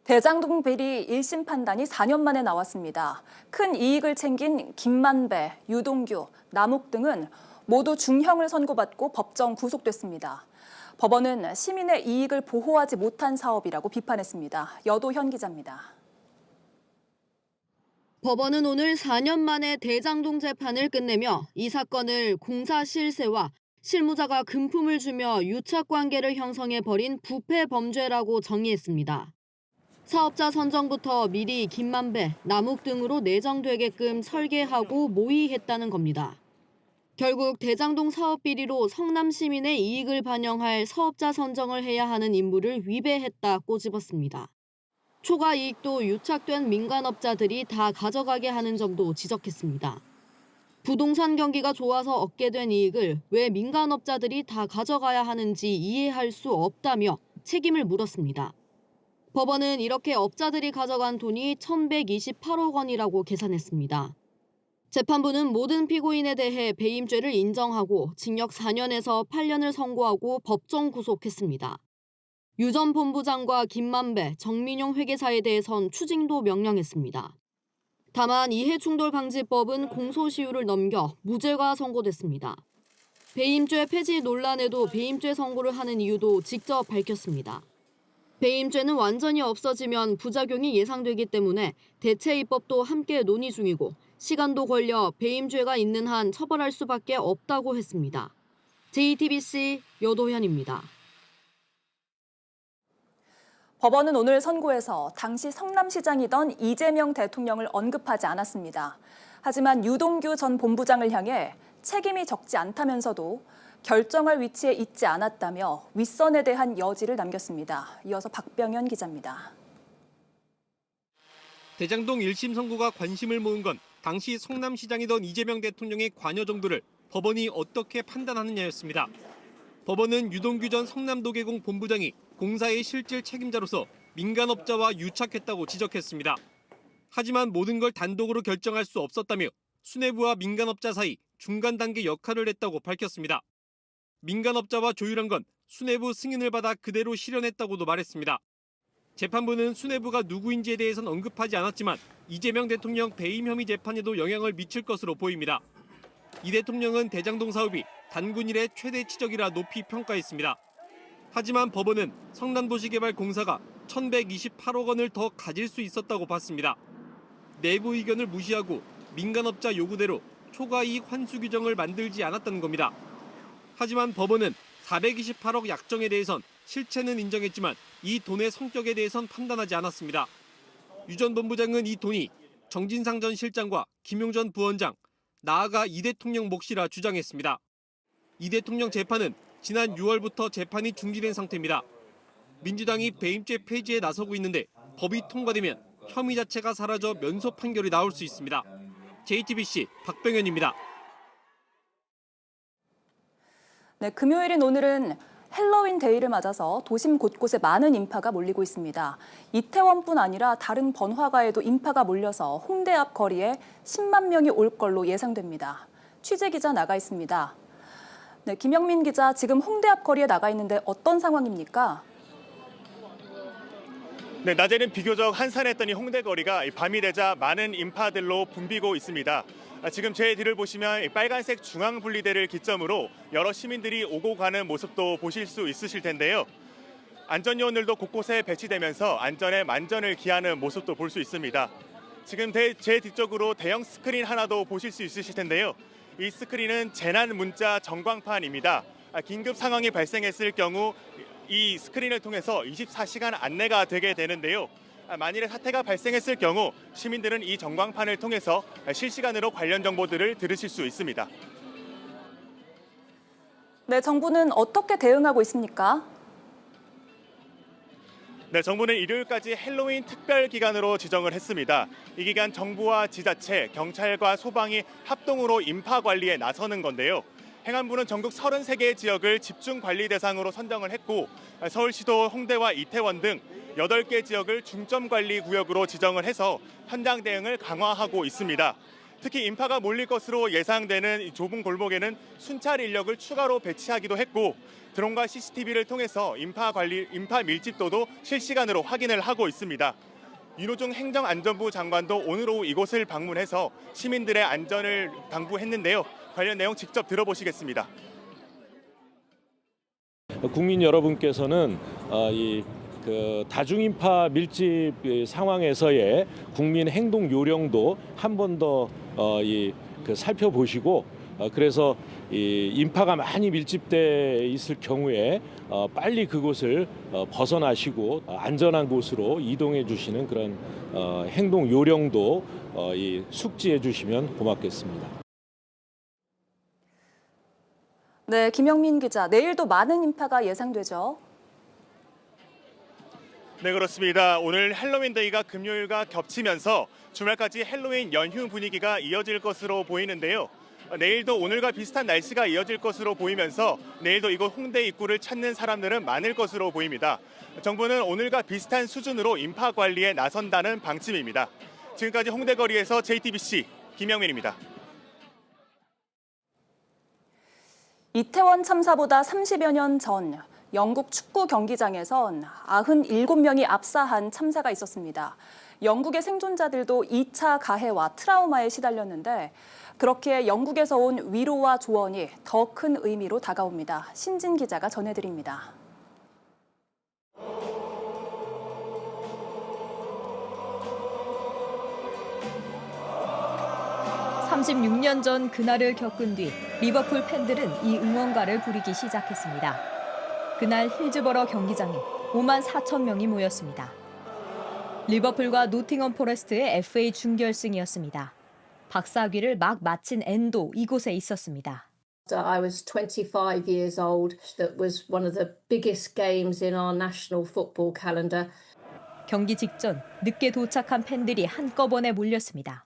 Speaker 2: 대장동 비리 1심 판단이 4년 만에 나왔습니다. 큰 이익을 챙긴 김만배, 유동규, 남욱 등은 모두 중형을 선고받고 법정 구속됐습니다. 법원은 시민의 이익을 보호하지 못한 사업이라고 비판했습니다. 여도현 기자입니다.
Speaker 13: 법원은 오늘 4년 만에 대장동 재판을 끝내며 이 사건을 공사 실세와 실무자가 금품을 주며 유착관계를 형성해 벌인 부패 범죄라고 정의했습니다. 사업자 선정부터 미리 김만배, 남욱 등으로 내정되게끔 설계하고 모의했다는 겁니다. 결국 대장동 사업 비리로 성남 시민의 이익을 반영할 사업자 선정을 해야 하는 임무를 위배했다 꼬집었습니다. 초과 이익도 유착된 민간업자들이 다 가져가게 하는 점도 지적했습니다. 부동산 경기가 좋아서 얻게 된 이익을 왜 민간업자들이 다 가져가야 하는지 이해할 수 없다며 책임을 물었습니다. 법원은 이렇게 업자들이 가져간 돈이 1,128억 원이라고 계산했습니다. 재판부는 모든 피고인에 대해 배임죄를 인정하고 징역 4년에서 8년을 선고하고 법정 구속했습니다. 유 전 본부장과 김만배, 정민용 회계사에 대해선 추징도 명령했습니다. 다만 이해충돌방지법은 공소시효를 넘겨 무죄가 선고됐습니다. 배임죄 폐지 논란에도 배임죄 선고를 하는 이유도 직접 밝혔습니다. 배임죄는 완전히 없어지면 부작용이 예상되기 때문에 대체 입법도 함께 논의 중이고 시간도 걸려 배임죄가 있는 한 처벌할 수밖에 없다고 했습니다. JTBC 여도현입니다.
Speaker 2: 법원은 오늘 선고에서 당시 성남시장이던 이재명 대통령을 언급하지 않았습니다. 하지만 유동규 전 본부장을 향해 책임이 적지 않다면서도 결정할 위치에 있지 않았다며 윗선에 대한 여지를 남겼습니다. 이어서 박병현 기자입니다.
Speaker 17: 대장동 1심 선고가 관심을 모은 건 당시 성남시장이던 이재명 대통령의 관여 정도를 법원이 어떻게 판단하느냐였습니다. 법원은 유동규 전 성남도계공 본부장이 공사의 실질 책임자로서 민간업자와 유착했다고 지적했습니다. 하지만 모든 걸 단독으로 결정할 수 없었다며 수뇌부와 민간업자 사이 중간 단계 역할을 했다고 밝혔습니다. 민간업자와 조율한 건 수뇌부 승인을 받아 그대로 실현했다고도 말했습니다. 재판부는 수뇌부가 누구인지에 대해서는 언급하지 않았지만 이재명 대통령 배임 혐의 재판에도 영향을 미칠 것으로 보입니다. 이 대통령은 대장동 사업이 단군 이래 최대 치적이라 높이 평가했습니다. 하지만 법원은 성남도시개발공사가 1,128억 원을 더 가질 수 있었다고 봤습니다. 내부 의견을 무시하고 민간업자 요구대로 초과이익 환수 규정을 만들지 않았다는 겁니다. 하지만 법원은 428억 약정에 대해선 실체는 인정했지만 이 돈의 성격에 대해선 판단하지 않았습니다. 유 전 본부장은 이 돈이 정진상 전 실장과 김용 전 부원장, 나아가 이 대통령 몫이라 주장했습니다. 이 대통령 재판은 지난 6월부터 재판이 중지된 상태입니다. 민주당이 배임죄 폐지에 나서고 있는데 법이 통과되면 혐의 자체가 사라져 면소 판결이 나올 수 있습니다. JTBC 박병현입니다.
Speaker 2: 네, 금요일인 오늘은 헬로윈 데이를 맞아서 도심 곳곳에 많은 인파가 몰리고 있습니다. 이태원뿐 아니라 다른 번화가에도 인파가 몰려서 홍대 앞 거리에 10만 명이 올 걸로 예상됩니다. 취재 기자 나가 있습니다. 네, 김영민 기자, 지금 홍대 앞 거리에 나가 있는데 어떤 상황입니까?
Speaker 1: 네, 낮에는 비교적 한산했더니 홍대 거리가 밤이 되자 많은 인파들로 붐비고 있습니다. 지금 제 뒤를 보시면 빨간색 중앙분리대를 기점으로 여러 시민들이 오고 가는 모습도 보실 수 있으실 텐데요. 안전요원들도 곳곳에 배치되면서 안전에 만전을 기하는 모습도 볼 수 있습니다. 지금 제 뒤쪽으로 대형 스크린 하나도 보실 수 있으실 텐데요. 이 스크린은 재난 문자 전광판입니다. 긴급 상황이 발생했을 경우 이 스크린을 통해서 24시간 안내가 되게 되는데요. 만일에 사태가 발생했을 경우 시민들은 이 전광판을 통해서 실시간으로 관련 정보들을 들으실 수 있습니다.
Speaker 2: 네, 정부는 어떻게 대응하고 있습니까?
Speaker 1: 네, 정부는 일요일까지 헬로윈 특별 기간으로 지정을 했습니다. 이 기간 정부와 지자체, 경찰과 소방이 합동으로 인파 관리에 나서는 건데요. 행안부는 전국 33개 지역을 집중 관리 대상으로 선정을 했고 서울시도 홍대와 이태원 등 8개 지역을 중점 관리 구역으로 지정을 해서 현장 대응을 강화하고 있습니다. 특히 인파가 몰릴 것으로 예상되는 이 좁은 골목에는 순찰 인력을 추가로 배치하기도 했고 드론과 CCTV를 통해서 인파 밀집도도 실시간으로 확인을 하고 있습니다. 윤호중 행정안전부 장관도 오늘 오후 이곳을 방문해서 시민들의 안전을 당부했는데요. 관련 내용 직접 들어보시겠습니다.
Speaker 14: 국민 여러분께서는 다중인파 밀집 상황에서의 국민 행동 요령도 한 번 더 살펴보시고 그래서 인파가 많이 밀집돼 있을 경우에 빨리 그곳을 벗어나시고 안전한 곳으로 이동해 주시는 그런 행동 요령도 숙지해 주시면 고맙겠습니다.
Speaker 2: 네, 김영민 기자, 내일도 많은 인파가 예상되죠?
Speaker 1: 네, 그렇습니다. 오늘 헬로윈 데이가 금요일과 겹치면서 주말까지 헬로윈 연휴 분위기가 이어질 것으로 보이는데요. 내일도 오늘과 비슷한 날씨가 이어질 것으로 보이면서 내일도 이곳 홍대 입구를 찾는 사람들은 많을 것으로 보입니다. 정부는 오늘과 비슷한 수준으로 인파 관리에 나선다는 방침입니다. 지금까지 홍대 거리에서 JTBC 김영민입니다.
Speaker 2: 이태원 참사보다 30여 년 전 영국 축구 경기장에선 97명이 압사한 참사가 있었습니다. 영국의 생존자들도 2차 가해와 트라우마에 시달렸는데 그렇기에 영국에서 온 위로와 조언이 더 큰 의미로 다가옵니다. 신진 기자가 전해드립니다.
Speaker 3: (36년) 전 그날을 겪은 뒤 리버풀 팬들은 이 응원가를 부르기 시작했습니다. 그날 힐즈버러 경기장에 5만 4천 명이 모였습니다. 리버풀과 노팅엄 포레스트의 FA 준결승이었습니다. 박사학위를 막 마친 앤도 이곳에 있었습니다.
Speaker 16: I was 25 years old. That was one of the biggest games in our national football calendar.
Speaker 3: 경기 직전 늦게 도착한 팬들이 한꺼번에 몰렸습니다.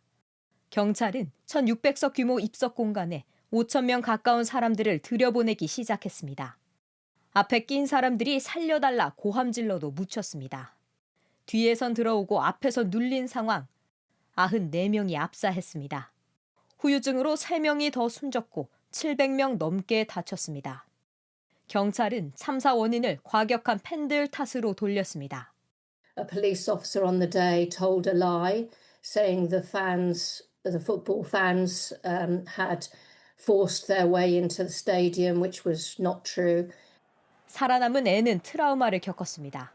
Speaker 3: 경찰은 1,600석 규모 입석 공간에 5천 명 가까운 사람들을 들여보내기 시작했습니다. 앞에 낀 사람들이 살려달라 고함질러도 묻혔습니다. 뒤에선 들어오고 앞에서 눌린 상황. 94명이 압사했습니다. 후유증으로 3명이 더 숨졌고 700명 넘게 다쳤습니다. 경찰은 참사 원인을 과격한 팬들 탓으로 돌렸습니다.
Speaker 16: A police officer on the day told a lie, saying the football fans had forced their way into the stadium, which was not true.
Speaker 3: 살아남은 애는 트라우마를 겪었습니다.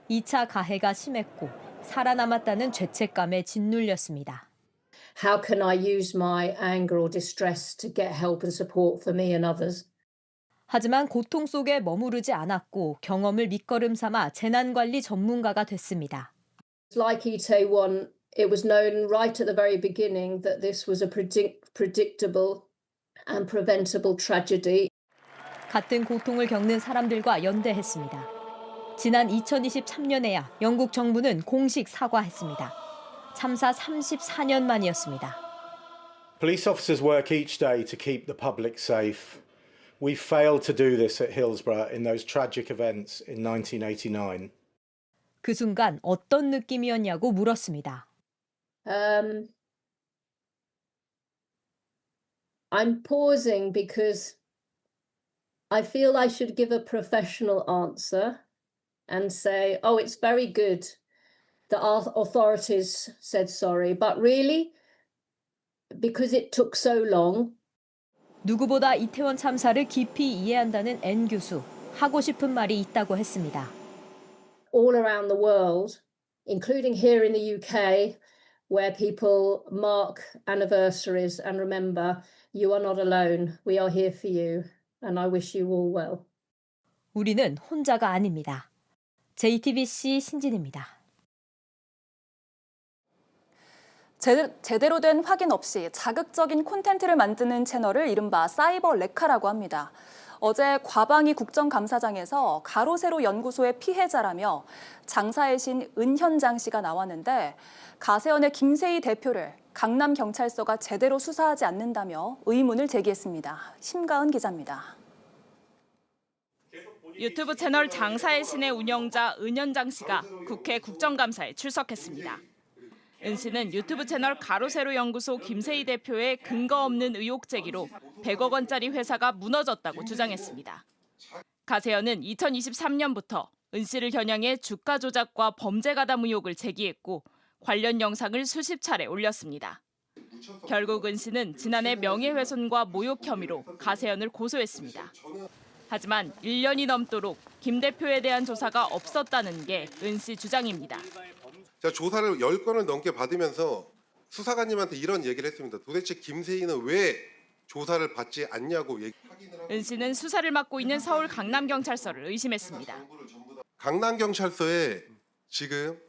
Speaker 3: 2차 가해가 심했고 살아남았다는 죄책감에 짓눌렸습니다.
Speaker 16: How can I use my anger or distress to get help and support for me and others?
Speaker 3: 하지만 고통 속에 머무르지 않았고 경험을 밑거름 삼아 재난관리 전문가가 됐습니다.
Speaker 16: Like Itaewon, it was known right at the very beginning that this was a predictable and preventable tragedy.
Speaker 3: 같은 고통을 겪는 사람들과 연대했습니다.
Speaker 10: 지난 2023년에야 영국 정부는 공식 사과했습니다. 참사 34년 만이었습니다.
Speaker 18: Police officers work each day to keep the public safe. We failed to do this at Hillsborough in those tragic events in 1989.
Speaker 10: 그 순간 어떤 느낌이었냐고 물었습니다.
Speaker 16: I'm pausing because I feel I should give a professional answer and say, oh, it's very good that our authorities said sorry, but really, because it took so long.
Speaker 10: 누구보다 이태원 참사를 깊이 이해한다는 N 교수. 하고 싶은 말이 있다고 했습니다.
Speaker 16: All around the world, including here in the UK, where people mark anniversaries and remember, you are not alone. We are here for you, and I wish you all well.
Speaker 10: 우리는 혼자가 아닙니다. JTBC 신진입니다.
Speaker 2: 제대로 된 확인 없이 자극적인 콘텐츠를 만드는 채널을 이른바 사이버 레카라고 합니다. 어제 과방위 국정감사장에서 가로세로 연구소의 피해자라며 장사의 신 은현장 씨가 나왔는데 가세연의 김세희 대표를 강남경찰서가 제대로 수사하지 않는다며 의문을 제기했습니다. 심가은 기자입니다.
Speaker 19: 유튜브 채널 장사의 신의 운영자 은현장 씨가 국회 국정감사에 출석했습니다. 은 씨는 유튜브 채널 가로세로 연구소 김세희 대표의 근거 없는 의혹 제기로 100억 원짜리 회사가 무너졌다고 주장했습니다. 가세연은 2023년부터 은 씨를 겨냥해 주가 조작과 범죄 가담 의혹을 제기했고 관련 영상을 수십 차례 올렸습니다. 결국 은 씨는 지난해 명예훼손과 모욕 혐의로 가세연을 고소했습니다. 하지만 1년이 넘도록 김 대표에 대한 조사가 없었다는 게 은 씨 주장입니다.
Speaker 20: 제가 조사를 10건을 넘게 받으면서 수사관님한테 이런 얘기를 했습니다. 도대체 김세희는 왜 조사를 받지 않냐고
Speaker 19: 은 씨는 수사를 맡고 있는 서울 강남경찰서를 의심했습니다.
Speaker 20: 강남경찰서에 지금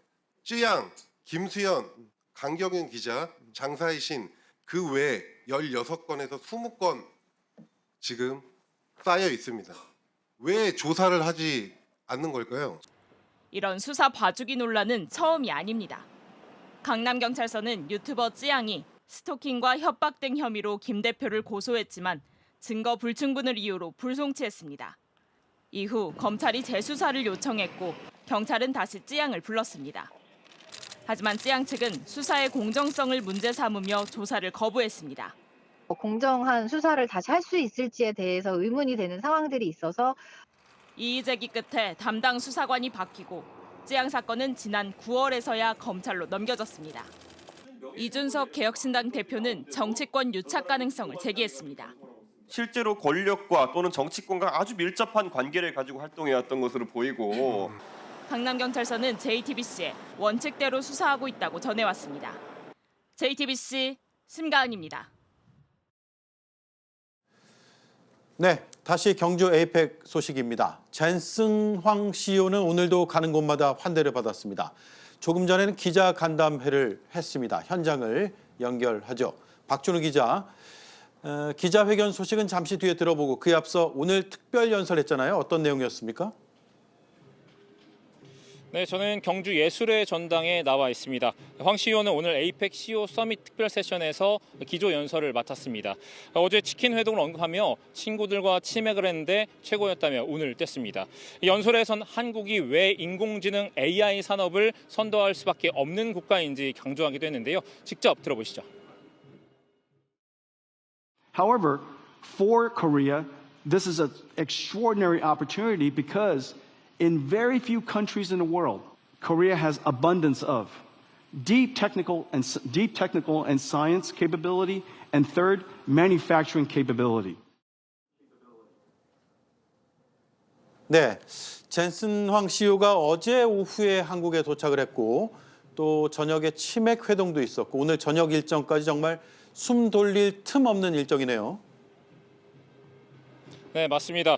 Speaker 20: 쯔양, 김수현, 강경윤 기자, 장사의 신 그 외에 16건에서 20건 지금 쌓여 있습니다. 왜 조사를 하지 않는 걸까요?
Speaker 19: 이런 수사 봐주기 논란은 처음이 아닙니다. 강남경찰서는 유튜버 쯔양이 스토킹과 협박 등 혐의로 김 대표를 고소했지만 증거 불충분을 이유로 불송치했습니다. 이후 검찰이 재수사를 요청했고 경찰은 다시 쯔양을 불렀습니다. 하지만 쯔양 측은 수사의 공정성을 문제 삼으며 조사를 거부했습니다.
Speaker 21: 공정한 수사를 다시 할 수 있을지에 대해서 의문이 되는 상황들이 있어서
Speaker 19: 이의 제기 끝에 담당 수사관이 바뀌고 쯔양 사건은 지난 9월에서야 검찰로 넘겨졌습니다. 이준석 개혁신당 대표는 정치권 유착 가능성을 제기했습니다.
Speaker 22: 실제로 권력과 또는 정치권과 아주 밀접한 관계를 가지고 활동해왔던 것으로 보이고
Speaker 19: 강남경찰서는 JTBC에 원칙대로 수사하고 있다고 전해왔습니다. JTBC 심가은입니다.
Speaker 24: 네, 다시 경주 에이펙 소식입니다. 젠슨황 CEO는 오늘도 가는 곳마다 환대를 받았습니다. 조금 전에는 기자 간담회를 했습니다. 현장을 연결하죠. 박준우 기자, 기자회견 소식은 잠시 뒤에 들어보고 그에 앞서 오늘 특별 연설했잖아요. 어떤 내용이었습니까?
Speaker 25: 네, 저는 경주 예술의 전당에 나와 있습니다. 황 CEO는 오늘 에이펙 CEO 서밋 특별 세션에서 기조 연설을 맡았습니다. 어제 치킨 회동을 언급하며 친구들과 치맥을 했는데 최고였다며 운을 뗐습니다. 연설에선 한국이 왜 인공지능 AI 산업을 선도할 수밖에 없는 국가인지 강조하기도 했는데요. 직접 들어보시죠.
Speaker 29: However, for Korea, this is an extraordinary opportunity because in very few countries in the world, Korea has abundance of deep technical and science capability, and third, manufacturing capability.
Speaker 24: 네, 젠슨황 CEO가 어제 오후에 한국에 도착을 했고 또 저녁에 치맥 회동도 있었고 오늘 저녁 일정까지 정말 숨 돌릴 틈 없는 일정이네요.
Speaker 25: 네, 맞습니다.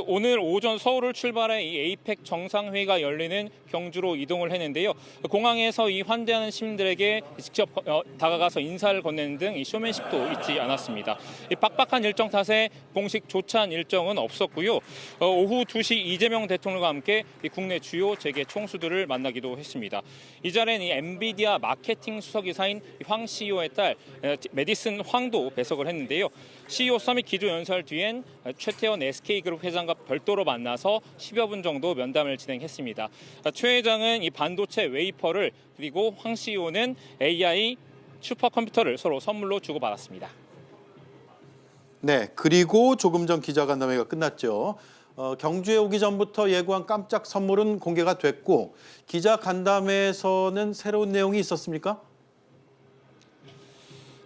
Speaker 25: 오늘 오전 서울을 출발해 이 에이펙 정상회의가 열리는 경주로 이동을 했는데요. 공항에서 이 환대하는 시민들에게 직접 다가가서 인사를 건네는 등 이 쇼맨십도 있지 않았습니다. 이 빡빡한 일정 탓에 공식 조찬 일정은 없었고요. 오후 2시 이재명 대통령과 함께 이 국내 주요 재계 총수들을 만나기도 했습니다. 이 자리에는 이 엔비디아 마케팅 수석이사인 황 CEO의 딸 메디슨 황도 배석을 했는데요. CEO 서밋 기조 연설 뒤엔 최태원 SK그룹 회장과 별도로 만나서 10여 분 정도 면담을 진행했습니다. 최 회장은 이 반도체 웨이퍼를 그리고 황 CEO는 AI 슈퍼컴퓨터를 서로 선물로 주고받았습니다.
Speaker 24: 네, 그리고 조금 전 기자간담회가 끝났죠. 경주에 오기 전부터 예고한 깜짝 선물은 공개가 됐고 기자간담회에서는 새로운 내용이 있었습니까?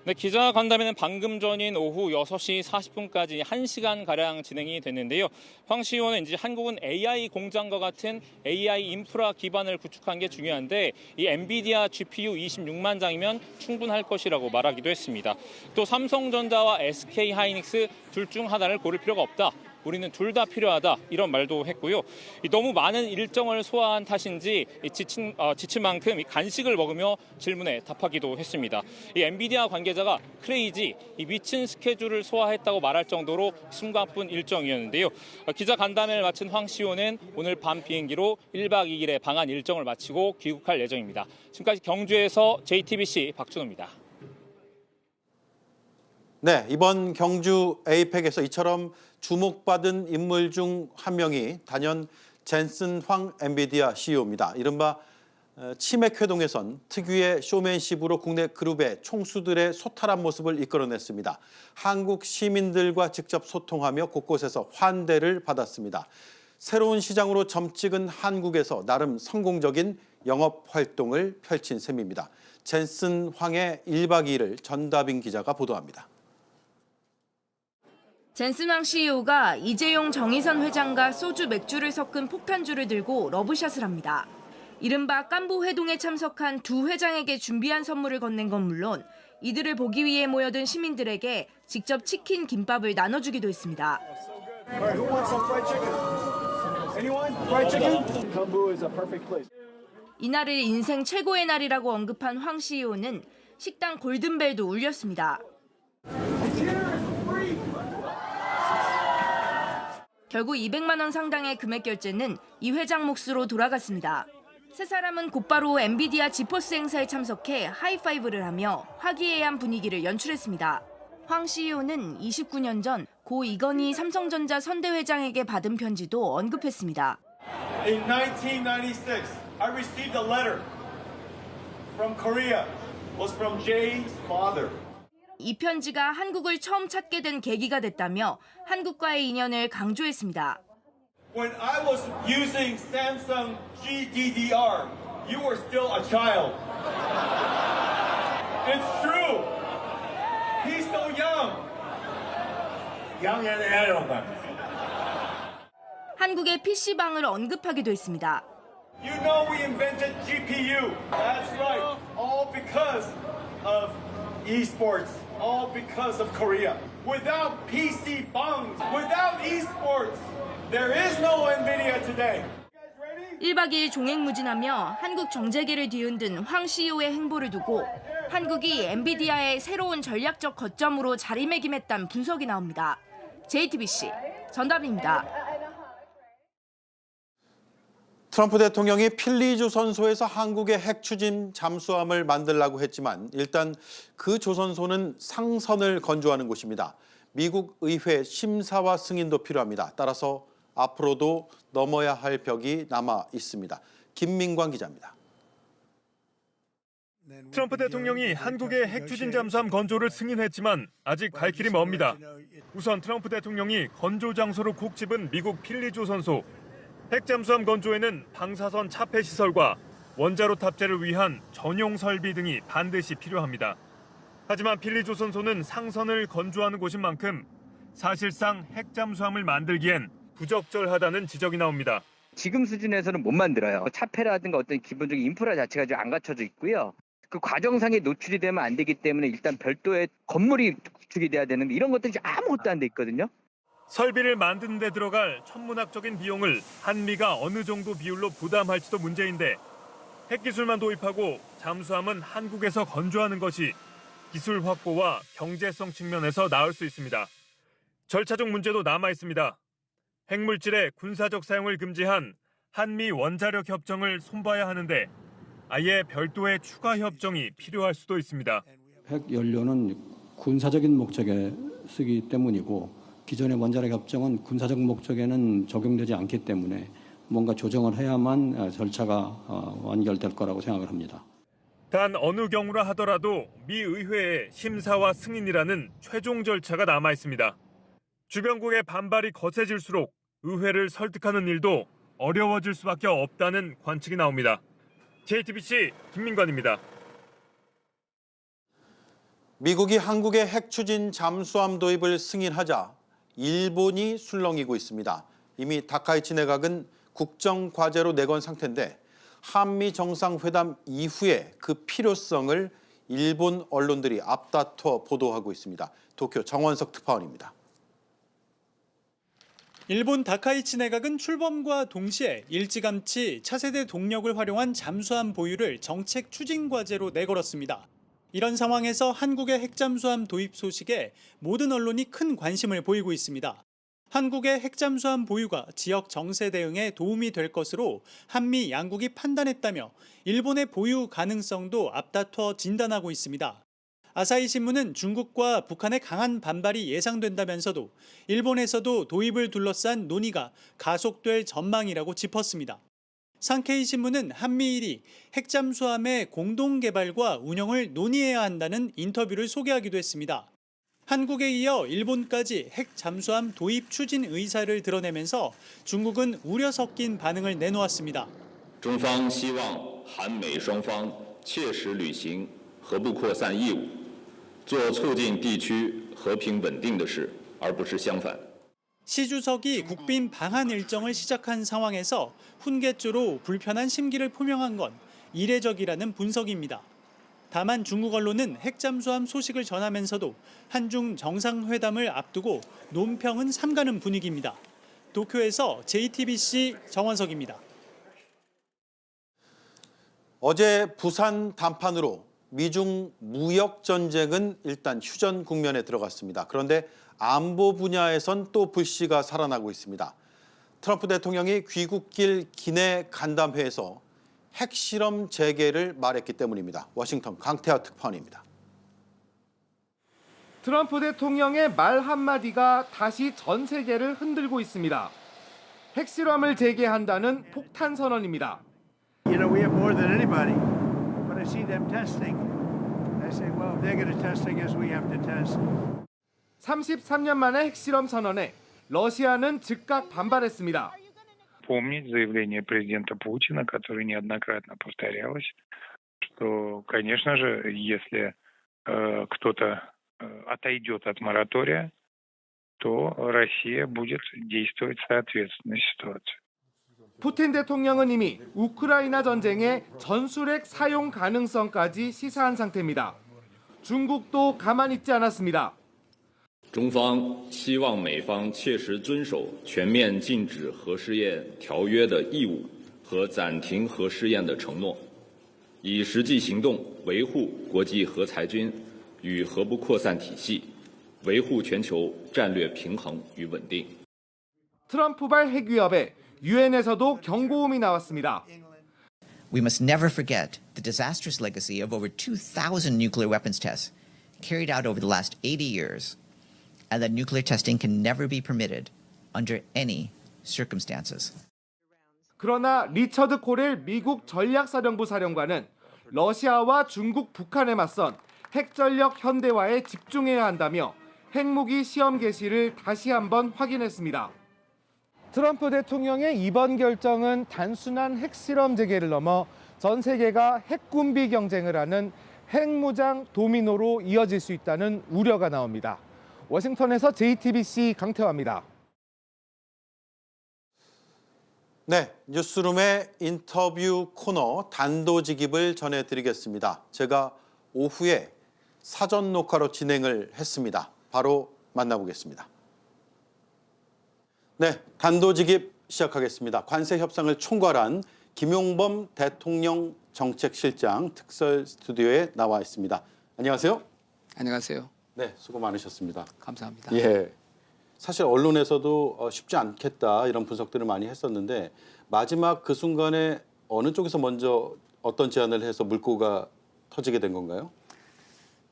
Speaker 25: 네, 기자간담회는 방금 전인 오후 6시 40분까지 1시간가량 진행이 됐는데요. 황 CEO는 이제 한국은 AI 공장과 같은 AI 인프라 기반을 구축한 게 중요한데 이 엔비디아 GPU 26만 장이면 충분할 것이라고 말하기도 했습니다. 또 삼성전자와 SK하이닉스 둘 중 하나를 고를 필요가 없다. 우리는 둘 다 필요하다 이런 말도 했고요. 너무 많은 일정을 소화한 탓인지 지친 만큼 간식을 먹으며 질문에 답하기도 했습니다. 이 엔비디아 관계자가 크레이지, 미친 스케줄을 소화했다고 말할 정도로 숨가쁜 일정이었는데요. 기자 간담회를 마친 황 CEO는 오늘 밤 비행기로 1박 2일의 방한 일정을 마치고 귀국할 예정입니다. 지금까지 경주에서 JTBC 박준호입니다.
Speaker 24: 네, 이번 경주 에이펙에서 이처럼 주목받은 인물 중 한 명이 단연 젠슨 황 엔비디아 CEO입니다. 이른바 치맥 회동에선 특유의 쇼맨십으로 국내 그룹의 총수들의 소탈한 모습을 이끌어냈습니다. 한국 시민들과 직접 소통하며 곳곳에서 환대를 받았습니다. 새로운 시장으로 점찍은 한국에서 나름 성공적인 영업 활동을 펼친 셈입니다. 젠슨 황의 1박 2일을 전다빈 기자가 보도합니다.
Speaker 5: 젠슨 황 CEO가 이재용 정의선 회장과 소주 맥주를 섞은 폭탄주를 들고 러브샷을 합니다. 이른바 깐부 회동에 참석한 두 회장에게 준비한 선물을 건넨 건 물론 이들을 보기 위해 모여든 시민들에게 직접 치킨, 김밥을 나눠주기도 했습니다. 이날을 인생 최고의 날이라고 언급한 황 CEO는 식당 골든벨도 울렸습니다. 결국 200만 원 상당의 금액 결제는 이 회장 몫으로 돌아갔습니다. 세 사람은 곧바로 엔비디아 지포스 행사에 참석해 하이파이브를 하며 화기애애한 분위기를 연출했습니다. 황 CEO는 29년 전 고 이건희 삼성전자 선대회장에게 받은 편지도 언급했습니다.
Speaker 6: In 1996, I received a letter from Korea. It was from Jay's father.
Speaker 5: 이 편지가 한국을 처음 찾게 된 계기가 됐다며 한국과의 인연을 강조했습니다.
Speaker 6: When I was using Samsung GDDR, you were still a child. It's true. He's so young. Young and arrogant.
Speaker 5: 한국의 PC방을 언급하기도 했습니다.
Speaker 6: You know we invented GPU. That's right. All because of esports. All because of Korea. Without PC bangs, without esports, there is no NVIDIA today.
Speaker 5: 1박 2일 종횡무진하며 한국 정재계를 뒤흔든 황 CEO의 행보를 두고 한국이 엔비디아의 새로운 전략적 거점으로 자리매김했다는 분석이 나옵니다. JTBC 전다빈입니다.
Speaker 24: 트럼프 대통령이 필리 조선소에서 한국의 핵 추진 잠수함을 만들라고 했지만 일단 그 조선소는 상선을 건조하는 곳입니다. 미국 의회 심사와 승인도 필요합니다. 따라서 앞으로도 넘어야 할 벽이 남아 있습니다. 김민광 기자입니다.
Speaker 8: 트럼프 대통령이 한국의 핵 추진 잠수함 건조를 승인했지만 아직 갈 길이 멉니다. 우선 트럼프 대통령이 건조 장소로 콕 집은 미국 필리 조선소. 핵 잠수함 건조에는 방사선 차폐 시설과 원자로 탑재를 위한 전용 설비 등이 반드시 필요합니다. 하지만 필리 조선소는 상선을 건조하는 곳인 만큼 사실상 핵 잠수함을 만들기엔 부적절하다는 지적이 나옵니다.
Speaker 12: 지금 수준에서는 못 만들어요. 차폐라든가 어떤 기본적인 인프라 자체가 좀 안 갖춰져 있고요. 그 과정상에 노출이 되면 안 되기 때문에 일단 별도의 건물이 구축이 돼야 되는데 이런 것들이 아무것도 안 돼 있거든요.
Speaker 8: 설비를 만드는 데 들어갈 천문학적인 비용을 한미가 어느 정도 비율로 부담할지도 문제인데 핵기술만 도입하고 잠수함은 한국에서 건조하는 것이 기술 확보와 경제성 측면에서 나을 수 있습니다. 절차적 문제도 남아 있습니다. 핵물질의 군사적 사용을 금지한 한미 원자력 협정을 손봐야 하는데 아예 별도의 추가 협정이 필요할 수도 있습니다.
Speaker 4: 핵 연료는 군사적인 목적에 쓰기 때문이고 기존의 원자력 협정은 군사적 목적에는 적용되지 않기 때문에 뭔가 조정을 해야만 절차가 완결될 거라고 생각을 합니다.
Speaker 8: 단 어느 경우라 하더라도 미 의회의 심사와 승인이라는 최종 절차가 남아 있습니다. 주변국의 반발이 거세질수록 의회를 설득하는 일도 어려워질 수밖에 없다는 관측이 나옵니다. JTBC 김민관입니다.
Speaker 24: 미국이 한국의 핵 추진 잠수함 도입을 승인하자 일본이 술렁이고 있습니다. 이미 다카이치 내각은 국정과제로 내건 상태인데 한미 정상회담 이후에 그 필요성을 일본 언론들이 앞다퉈 보도하고 있습니다. 도쿄 정원석 특파원입니다.
Speaker 7: 일본 다카이치 내각은 출범과 동시에 일찌감치 차세대 동력을 활용한 잠수함 보유를 정책 추진 과제로 내걸었습니다. 이런 상황에서 한국의 핵잠수함 도입 소식에 모든 언론이 큰 관심을 보이고 있습니다. 한국의 핵잠수함 보유가 지역 정세 대응에 도움이 될 것으로 한미 양국이 판단했다며 일본의 보유 가능성도 앞다퉈 진단하고 있습니다. 아사히 신문은 중국과 북한의 강한 반발이 예상된다면서도 일본에서도 도입을 둘러싼 논의가 가속될 전망이라고 짚었습니다. 산케이 신문은 한미일이 핵잠수함의 공동 개발과 운영을 논의해야 한다는 인터뷰를 소개하기도 했습니다. 한국에 이어 일본까지 핵잠수함 도입 추진 의사를 드러내면서 중국은 우려 섞인 반응을 내놓았습니다.
Speaker 9: 中方希望韩美双方切实履行核不扩散义务，做促进地区和平稳定的事，而不是相反。
Speaker 7: 시 주석이 국빈 방한 일정을 시작한 상황에서 훈계조로 불편한 심기를 표명한 건 이례적이라는 분석입니다. 다만 중국 언론은 핵잠수함 소식을 전하면서도 한중 정상회담을 앞두고 논평은 삼가는 분위기입니다. 도쿄에서 JTBC 정원석입니다.
Speaker 24: 어제 부산 담판으로 미중 무역 전쟁은 일단 휴전 국면에 들어갔습니다. 그런데 안보 분야에선 또 불씨가 살아나고 있습니다. 트럼프 대통령이 귀국길 기내 간담회에서 핵실험 재개를 말했기 때문입니다. 워싱턴 강태하 특파원입니다.
Speaker 11: 트럼프 대통령의 말 한마디가 다시 전 세계를 흔들고 있습니다. 핵실험을 재개한다는 폭탄 선언입니다.
Speaker 15: You know, we have more than anybody. When I see them testing, I say, well, if they're going to test, I guess we have to test.
Speaker 11: 33년 만에 핵실험 선언에 러시아는 즉각 반발했습니다.
Speaker 23: Помнить заявление президента Путина, которое неоднократно повторялось, что, конечно же, если кто-то отойдет от моратория, то Россия будет действовать соответственно ситуации.
Speaker 11: 푸틴 대통령은 이미 우크라이나 전쟁의 전술핵 사용 가능성까지 시사한 상태입니다. 중국도 가만히 있지 않았습니다.
Speaker 9: 中方希望美方切实遵守全面禁止核试验条约的义务和暂停核试验的承诺，以实际行动维护国际核裁军与核不扩散体系，维护全球战略平衡与稳定。
Speaker 11: 트럼프발 핵 위협에 유엔에서도 경고음이 나왔습니다.
Speaker 26: We must never forget the disastrous legacy of over 2,000 nuclear weapons tests carried out over the last 80 years, and that nuclear testing can never be permitted under any circumstances.
Speaker 11: 그러나 리처드 코렐 미국 전략사령부 사령관은 러시아와 중국, 북한에 맞선 핵전력 현대화에 집중해야 한다며 핵무기 시험 개시를 다시 한번 확인했습니다. 트럼프 대통령의 이번 결정은 단순한 핵실험 재개를 넘어 전 세계가 핵군비 경쟁을 하는 핵무장 도미노로 이어질 수 있다는 우려가 나옵니다. 워싱턴에서 JTBC 강태화입니다.
Speaker 24: 네, 뉴스룸의 인터뷰 코너 단도직입을 전해드리겠습니다. 제가 오후에 사전 녹화로 진행을 했습니다. 바로 만나보겠습니다. 네, 단도직입 시작하겠습니다. 관세 협상을 총괄한 김용범 대통령 정책실장 특설 스튜디오에 나와 있습니다. 안녕하세요.
Speaker 1: 안녕하세요.
Speaker 24: 네, 수고 많으셨습니다.
Speaker 1: 감사합니다.
Speaker 24: 예, 사실 언론에서도 쉽지 않겠다 이런 분석들을 많이 했었는데 마지막 그 순간에 어느 쪽에서 먼저 어떤 제안을 해서 물꼬가 터지게 된 건가요?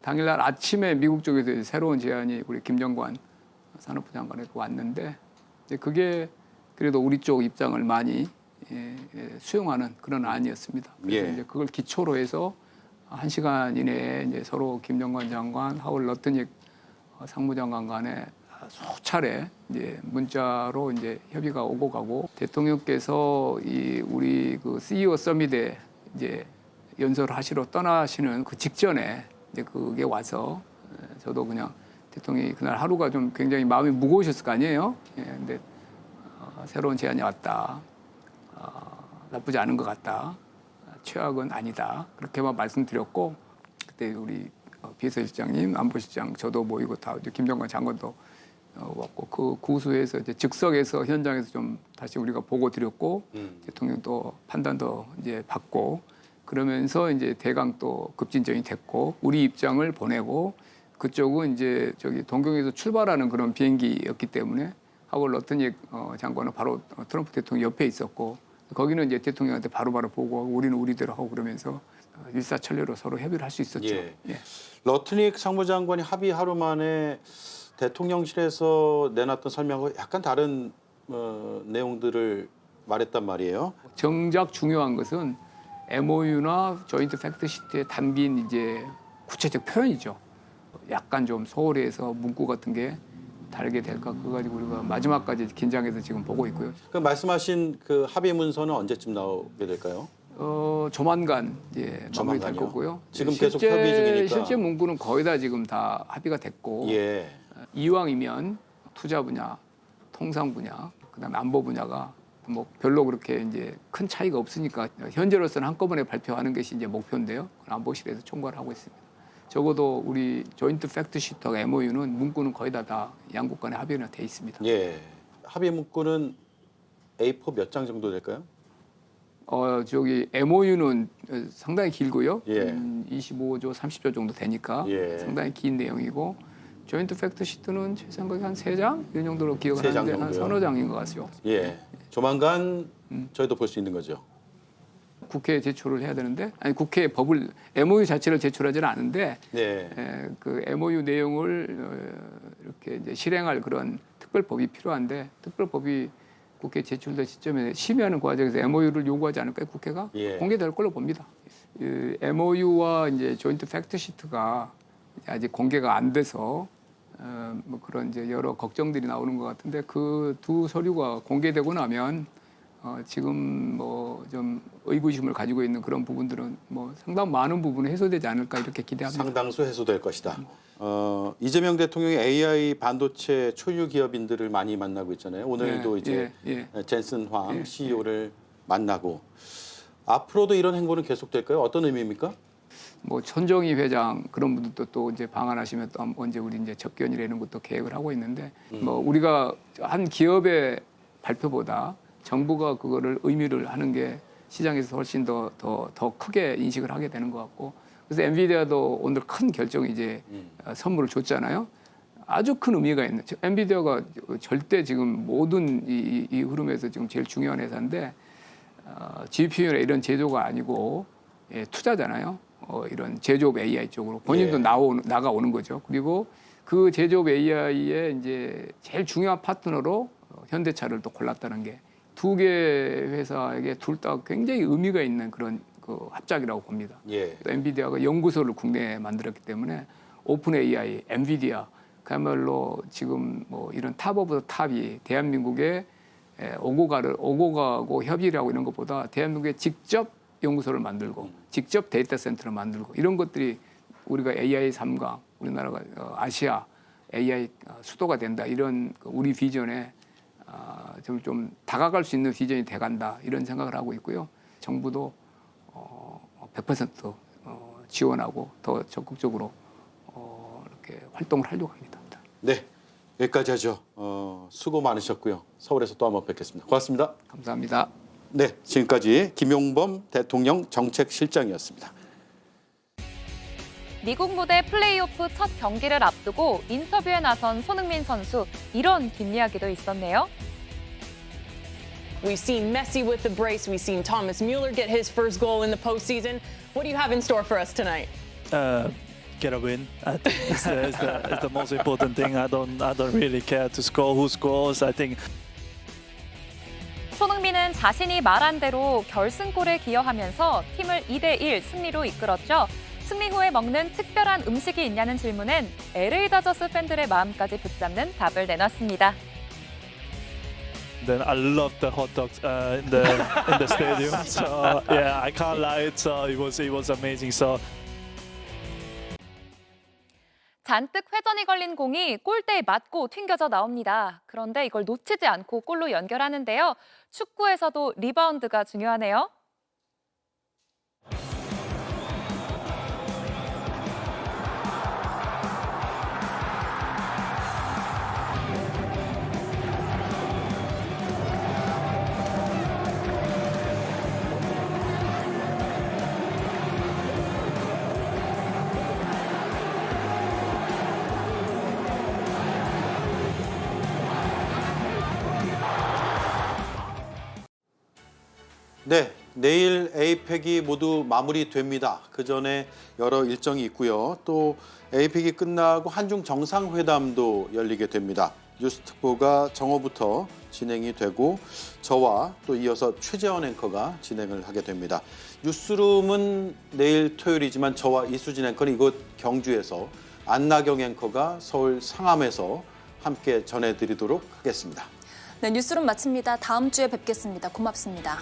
Speaker 1: 당일날 아침에 미국 쪽에서 새로운 제안이 우리 김정관 산업부 장관에게 왔는데 이제 그게 그래도 우리 쪽 입장을 많이 수용하는 그런 안이었습니다. 그래서 이제 그걸 기초로 해서 1시간 이내에 이제 서로 김정관 장관, 하월 러트닉 상무장관 간에 수차례 이제 문자로 이제 협의가 오고 가고 대통령께서 우리 그 CEO 서밋에 이제 연설을 하시러 떠나시는 그 직전에 이제 그게 와서 저도 그냥 대통령이 그날 하루가 좀 굉장히 마음이 무거우셨을 거 아니에요. 근데 새로운 제안이 왔다. 나쁘지 않은 것 같다. 최악은 아니다. 그렇게만 말씀드렸고 그때 우리 비서실장님, 안보실장 저도 모이고 다 김정관 장관도 왔고 그 구수해서 이제 즉석에서 현장에서 좀 다시 우리가 보고 드렸고 대통령도 판단도 이제 받고 그러면서 이제 대강 또 급진전이 됐고 우리 입장을 보내고 그쪽은 이제 저기 동경에서 출발하는 그런 비행기였기 때문에 하월 러트닉 장관은 바로 트럼프 대통령 옆에 있었고 거기는 이제 대통령한테 바로바로 보고하고 우리는 우리대로 하고 그러면서 일사천리로 서로 협의를 할 수 있었죠.
Speaker 24: 예. 러트닉 상무장관이 합의 하루 만에 대통령실에서 내놨던 설명하고 약간 다른 내용들을 말했단 말이에요.
Speaker 1: 정작 중요한 것은 MOU나 조인트 팩트시트에 담긴 이제 구체적 표현이죠. 약간 좀 소홀히 해서 문구 같은 게 다르게 될까 그거 가지고 우리가 마지막까지 긴장해서 지금 보고 있고요.
Speaker 24: 그 말씀하신 그 합의 문서는 언제쯤 나오게 될까요?
Speaker 1: 조만간 마무리될 거고요.
Speaker 24: 지금 계속 협의 중이니까.
Speaker 1: 실제 문구는 거의 다 지금 다 합의가 됐고 이왕이면 투자 분야, 통상 분야, 그다음에 안보 분야가 뭐 별로 그렇게 이제 큰 차이가 없으니까 현재로서는 한꺼번에 발표하는 것이 이제 목표인데요. 안보실에서 총괄을 하고 있습니다. 적어도 우리 조인트 팩트시트와 MOU는 문구는 거의 다 양국 간에 합의는 돼 있습니다.
Speaker 24: 예, 합의 문구는 A4 몇 장 정도 될까요?
Speaker 1: 저기 MOU는 상당히 길고요.
Speaker 24: 25조,
Speaker 1: 30조 정도 되니까 상당히 긴 내용이고 조인트 팩트시트는 제 생각에 한 3장 이런 정도로 기억을 하는데 한 서너 장인 것 같아요.
Speaker 24: 예, 조만간 저희도 볼 수 있는 거죠.
Speaker 1: 국회에 제출을 해야 되는데 아니 국회에 법을 MOU 자체를 제출하지는 않은데 그 MOU 내용을 이렇게 이제 실행할 그런 특별법이 필요한데 특별법이 국회에 제출될 시점에 심의하는 과정에서 MOU를 요구하지 않을까요? 국회가 공개될 걸로 봅니다. MOU와 이제 조인트 팩트시트가 아직 공개가 안 돼서 뭐 그런 이제 여러 걱정들이 나오는 것 같은데 그 두 서류가 공개되고 나면 지금 뭐 좀 의구심을 가지고 있는 그런 부분들은 뭐 상당 많은 부분이 해소되지 않을까 이렇게 기대합니다.
Speaker 24: 상당수 해소될 것이다. 이재명 대통령이 AI 반도체 초유 기업인들을 많이 만나고 있잖아요. 오늘도 이제 젠슨 황 CEO를 만나고 앞으로도 이런 행보는 계속될까요? 어떤 의미입니까?
Speaker 1: 뭐 천정희 회장 그런 분들도 또 이제 방한하시면 또 언제 우리 이제 접견이라는 것도 계획을 하고 있는데 뭐 우리가 한 기업의 발표보다 정부가 그거를 의미를 하는 게 시장에서 훨씬 더 크게 인식을 하게 되는 것 같고 그래서 엔비디아도 오늘 큰 결정 이제 선물을 줬잖아요. 아주 큰 의미가 있는. 엔비디아가 절대 지금 모든 이 흐름에서 지금 제일 중요한 회사인데 GPU나 이런 제조가 아니고 투자잖아요. 이런 제조업 AI 쪽으로 본인도 나가오는 거죠. 그리고 그 제조업 AI의 이제 제일 중요한 파트너로 현대차를 또 골랐다는 게 두 개 회사에게 둘 다 굉장히 의미가 있는 그런 그 합작이라고 봅니다. 엔비디아가 연구소를 국내에 만들었기 때문에 오픈 AI, 엔비디아 그야말로 지금 뭐 이런 탑 오브 탑이 대한민국에 오고 가고 협의를 하고 이런 것보다 대한민국에 직접 연구소를 만들고 직접 데이터 센터를 만들고 이런 것들이 우리가 AI 3강 우리나라가 아시아 AI 수도가 된다 이런 우리 비전에 좀 다가갈 수 있는 비전이 돼간다 이런 생각을 하고 있고요. 정부도 100% 지원하고 더 적극적으로 이렇게 활동을 하려고 합니다.
Speaker 24: 네, 여기까지 하죠. 수고 많으셨고요. 서울에서 또 한번 뵙겠습니다. 고맙습니다.
Speaker 1: 감사합니다.
Speaker 24: 네, 지금까지 김용범 대통령 정책실장이었습니다.
Speaker 3: 미국 무대 플레이오프 첫 경기를 앞두고 인터뷰에 나선 손흥민 선수, 이런 뒷이야기도 있었네요.
Speaker 10: We've seen Messi with the brace. We've seen Thomas Mueller get his first goal in the postseason. What do you have in store for us tonight?
Speaker 13: Get a win. I think is the most important thing. I don't really care to score who scores. I think.
Speaker 3: 손흥민은 자신이 말한 대로 결승골에 기여하면서 팀을 2대1 승리로 이끌었죠. 승리 후에 먹는 특별한 음식이 있냐는 질문엔 LA 다저스 팬들의 마음까지 붙잡는 답을 내놨습니다.
Speaker 13: Then I love the hot dogs in the stadium. So yeah, I can't lie. It was amazing. So.
Speaker 3: 잔뜩 회전이 걸린 공이 골대에 맞고 튕겨져 나옵니다. 그런데 이걸 놓치지 않고 골로 연결하는데요. 축구에서도 리바운드가 중요하네요.
Speaker 24: 네, 내일 에이펙이 모두 마무리됩니다. 그 전에 여러 일정이 있고요. 또 에이펙이 끝나고 한중 정상회담도 열리게 됩니다. 뉴스특보가 정오부터 진행이 되고 저와 또 이어서 최재원 앵커가 진행을 하게 됩니다. 뉴스룸은 내일 토요일이지만 저와 이수진 앵커는 이곳 경주에서, 안나경 앵커가 서울 상암에서 함께 전해드리도록 하겠습니다.
Speaker 2: 네, 뉴스룸 마칩니다. 다음 주에 뵙겠습니다. 고맙습니다.